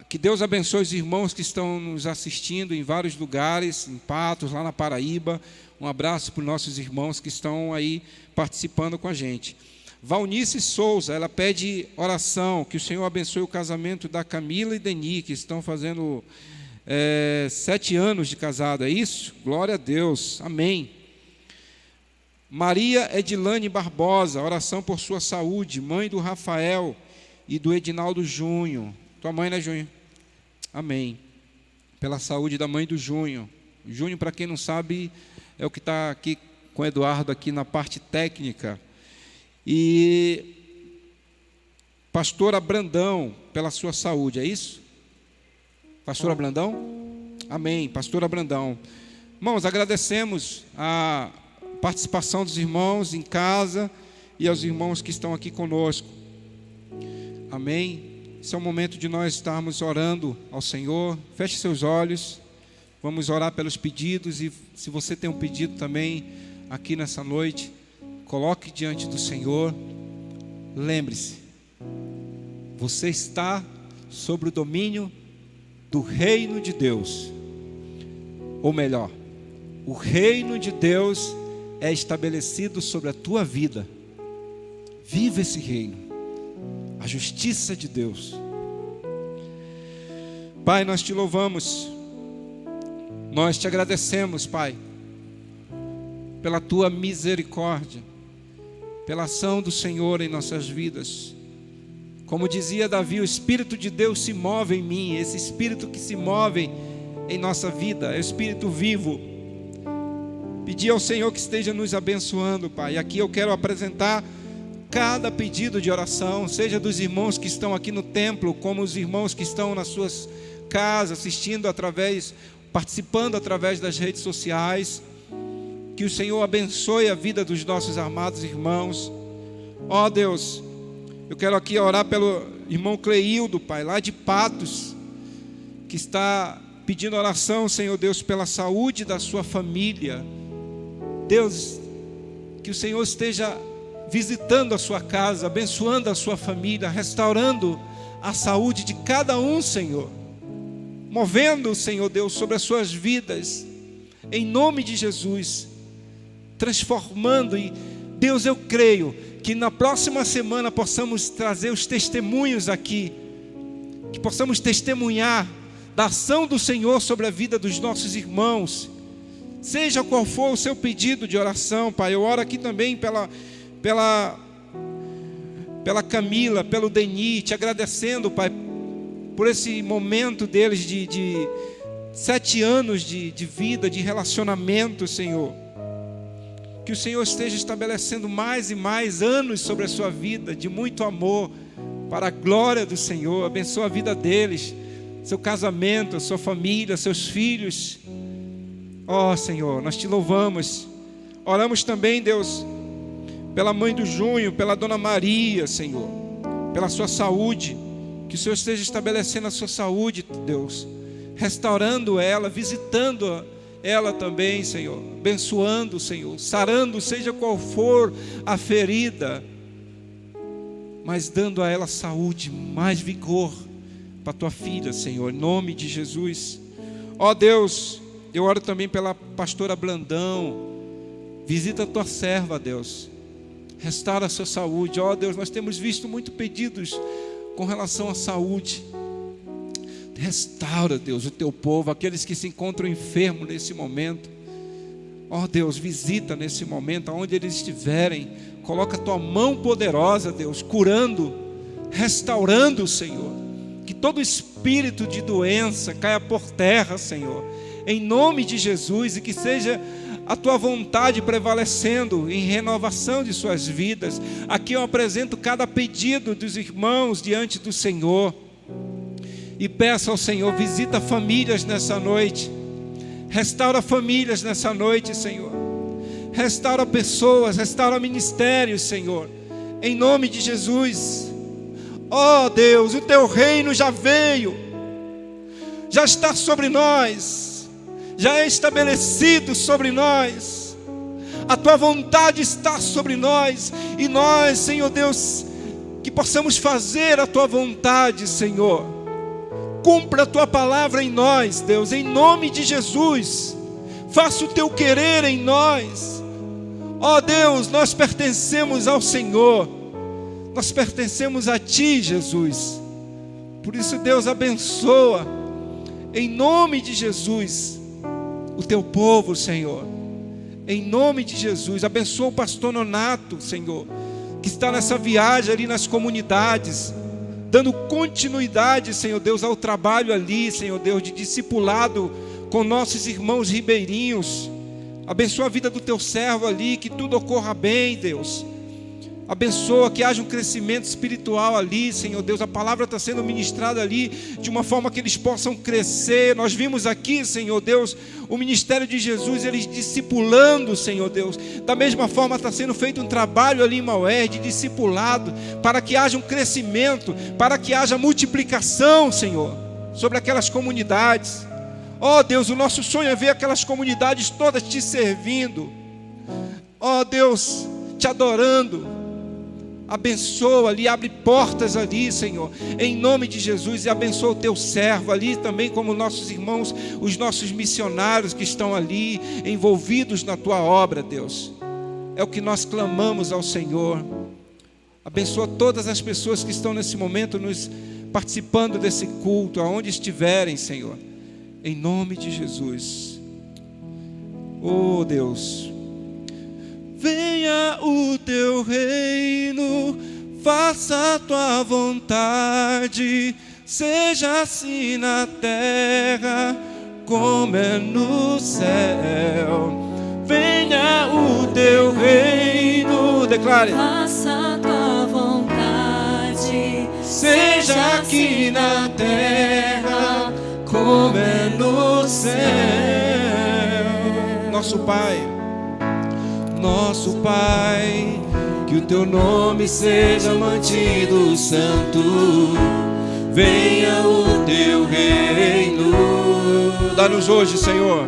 Que Deus abençoe os irmãos que estão nos assistindo em vários lugares, em Patos, lá na Paraíba. Um abraço para os nossos irmãos que estão aí participando com a gente. Valnice Souza, ela pede oração, que o Senhor abençoe o casamento da Camila e Deni, que estão fazendo 7 anos de casado, é isso? Glória a Deus, amém. Maria Edilane Barbosa, oração por sua saúde, mãe do Rafael e do Edinaldo Junho. Tua mãe, né, Junho? Amém. Pela saúde da mãe do Junho. Junho, para quem não sabe, é o que está aqui com o Eduardo, aqui na parte técnica. E pastora Brandão, pela sua saúde, é isso? Pastora Brandão? Amém, pastora Brandão. Irmãos, agradecemos a participação dos irmãos em casa e aos irmãos que estão aqui conosco. Amém. Esse é o momento de nós estarmos orando ao Senhor. Feche seus olhos. Vamos orar pelos pedidos. E se você tem um pedido também aqui nessa noite, coloque diante do Senhor. Lembre-se, você está sob o domínio do reino de Deus. Ou melhor, o reino de Deus é estabelecido sobre a tua vida. Viva esse reino. A justiça de Deus. Pai, nós te louvamos, nós te agradecemos, Pai, pela tua misericórdia, pela ação do Senhor em nossas vidas. Como dizia Davi, o Espírito de Deus se move em mim. Esse Espírito que se move em nossa vida é o Espírito vivo. Pedir ao Senhor que esteja nos abençoando, Pai. Aqui eu quero apresentar cada pedido de oração, seja dos irmãos que estão aqui no templo, como os irmãos que estão nas suas casas, participando através das redes sociais. Que o Senhor abençoe a vida dos nossos amados irmãos. Ó Deus, eu quero aqui orar pelo irmão Cleildo, Pai, lá de Patos, que está pedindo oração, Senhor Deus, pela saúde da sua família. Deus, que o Senhor esteja visitando a sua casa, abençoando a sua família, restaurando a saúde de cada um, Senhor, movendo, Senhor Deus, sobre as suas vidas, em nome de Jesus, transformando. E Deus, eu creio que na próxima semana possamos trazer os testemunhos aqui, que possamos testemunhar da ação do Senhor sobre a vida dos nossos irmãos, seja qual for o seu pedido de oração, Pai. Eu oro aqui também pela Camila, pelo Deni, te agradecendo, Pai, por esse momento deles de 7 anos de vida, de relacionamento, Senhor. Que o Senhor esteja estabelecendo mais e mais anos sobre a sua vida, de muito amor, para a glória do Senhor. Abençoa a vida deles, seu casamento, a sua família, seus filhos. Ó Senhor, nós te louvamos. Oramos também, Deus, pela mãe do Junho, pela Dona Maria, Senhor, pela sua saúde. Que o Senhor esteja estabelecendo a sua saúde, Deus, restaurando ela, visitando ela também, Senhor, abençoando, Senhor, sarando, seja qual for a ferida, mas dando a ela saúde, mais vigor para a tua filha, Senhor, em nome de Jesus. Ó Deus, eu oro também pela pastora Blandão. Visita a tua serva, Deus, restaura a sua saúde. Ó Deus, nós temos visto muitos pedidos com relação à saúde. Restaura, Deus, o teu povo, aqueles que se encontram enfermos nesse momento. Ó Deus, visita nesse momento, aonde eles estiverem. Coloca a tua mão poderosa, Deus, curando, restaurando, Senhor. Que todo espírito de doença caia por terra, Senhor, em nome de Jesus. E que seja a tua vontade prevalecendo em renovação de suas vidas. Aqui eu apresento cada pedido dos irmãos diante do Senhor. E peço ao Senhor, visita famílias nessa noite. Restaura famílias nessa noite, Senhor. Restaura pessoas, restaura ministérios, Senhor, em nome de Jesus. Ó Deus, o teu reino já veio, já está sobre nós, já é estabelecido sobre nós. A tua vontade está sobre nós. E nós, Senhor Deus, que possamos fazer a tua vontade, Senhor. Cumpra a tua palavra em nós, Deus, em nome de Jesus. Faça o teu querer em nós. Ó Deus, nós pertencemos ao Senhor, nós pertencemos a ti, Jesus. Por isso, Deus, abençoa em nome de Jesus o teu povo, Senhor, em nome de Jesus. Abençoa o pastor Nonato, Senhor, que está nessa viagem ali nas comunidades, dando continuidade, Senhor Deus, ao trabalho ali, Senhor Deus, de discipulado com nossos irmãos ribeirinhos. Abençoa a vida do teu servo ali, que tudo ocorra bem, Deus. Abençoa, que haja um crescimento espiritual ali, Senhor Deus. A palavra está sendo ministrada ali de uma forma que eles possam crescer. Nós vimos aqui, Senhor Deus, o ministério de Jesus, eles discipulando, Senhor Deus. Da mesma forma está sendo feito um trabalho ali em Maués, de discipulado, para que haja um crescimento, para que haja multiplicação, Senhor, sobre aquelas comunidades. Ó Deus, o nosso sonho é ver aquelas comunidades todas te servindo. Ó Deus, te adorando. Abençoa ali, abre portas ali, Senhor, em nome de Jesus. E abençoa o teu servo ali também, como nossos irmãos, os nossos missionários que estão ali envolvidos na tua obra, Deus. É o que nós clamamos ao Senhor. Abençoa todas as pessoas que estão nesse momento nos participando desse culto, aonde estiverem, Senhor, em nome de Jesus. Oh Deus, venha o teu reino, faça a tua vontade, seja assim na terra como é no céu. Venha o teu reino, declare. Faça a tua vontade, Seja aqui na terra como é no céu. Nosso Pai, que o teu nome seja mantido santo. Venha o teu reino, Dá-nos hoje, Senhor.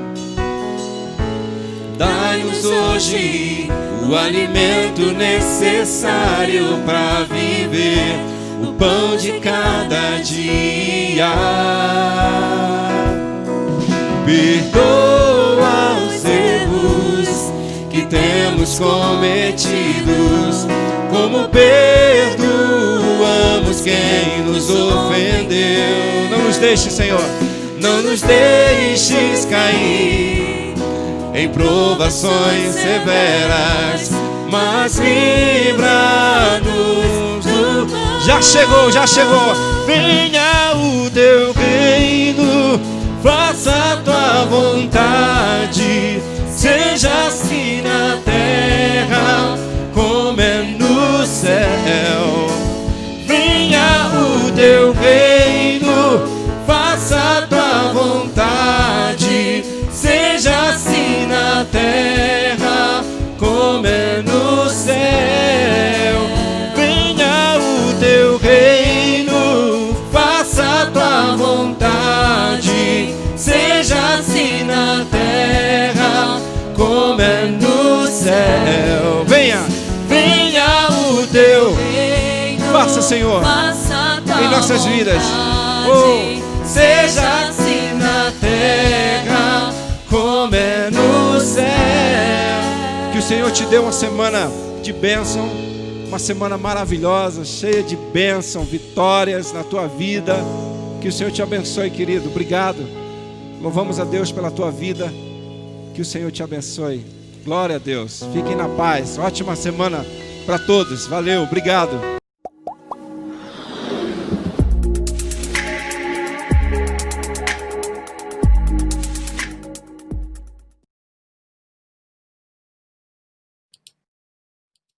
Dai-nos hoje o alimento necessário para viver, o pão de cada dia. Perdoa os erros que temos cometidos, como perdoamos quem nos ofendeu. Não nos deixes, Senhor. Não nos deixes cair em provações severas, mas livra-nos do mal. Já chegou, já chegou. Venha o teu reino, faça a tua vontade, seja assim na terra como é no céu. Venha o teu reino, faça a tua vontade, seja assim na terra como é no céu. Venha o teu reino, faça a tua vontade, seja assim na terra como é no céu. Venha, venha o teu reino, faça, Senhor, em nossas vidas. Seja assim na terra como é no céu. Que o Senhor te dê uma semana de bênção, uma semana maravilhosa, cheia de bênção, vitórias na tua vida. Que o Senhor te abençoe, querido. Obrigado. Louvamos a Deus pela tua vida. Que o Senhor te abençoe. Glória a Deus. Fiquem na paz. Ótima semana para todos. Valeu. Obrigado.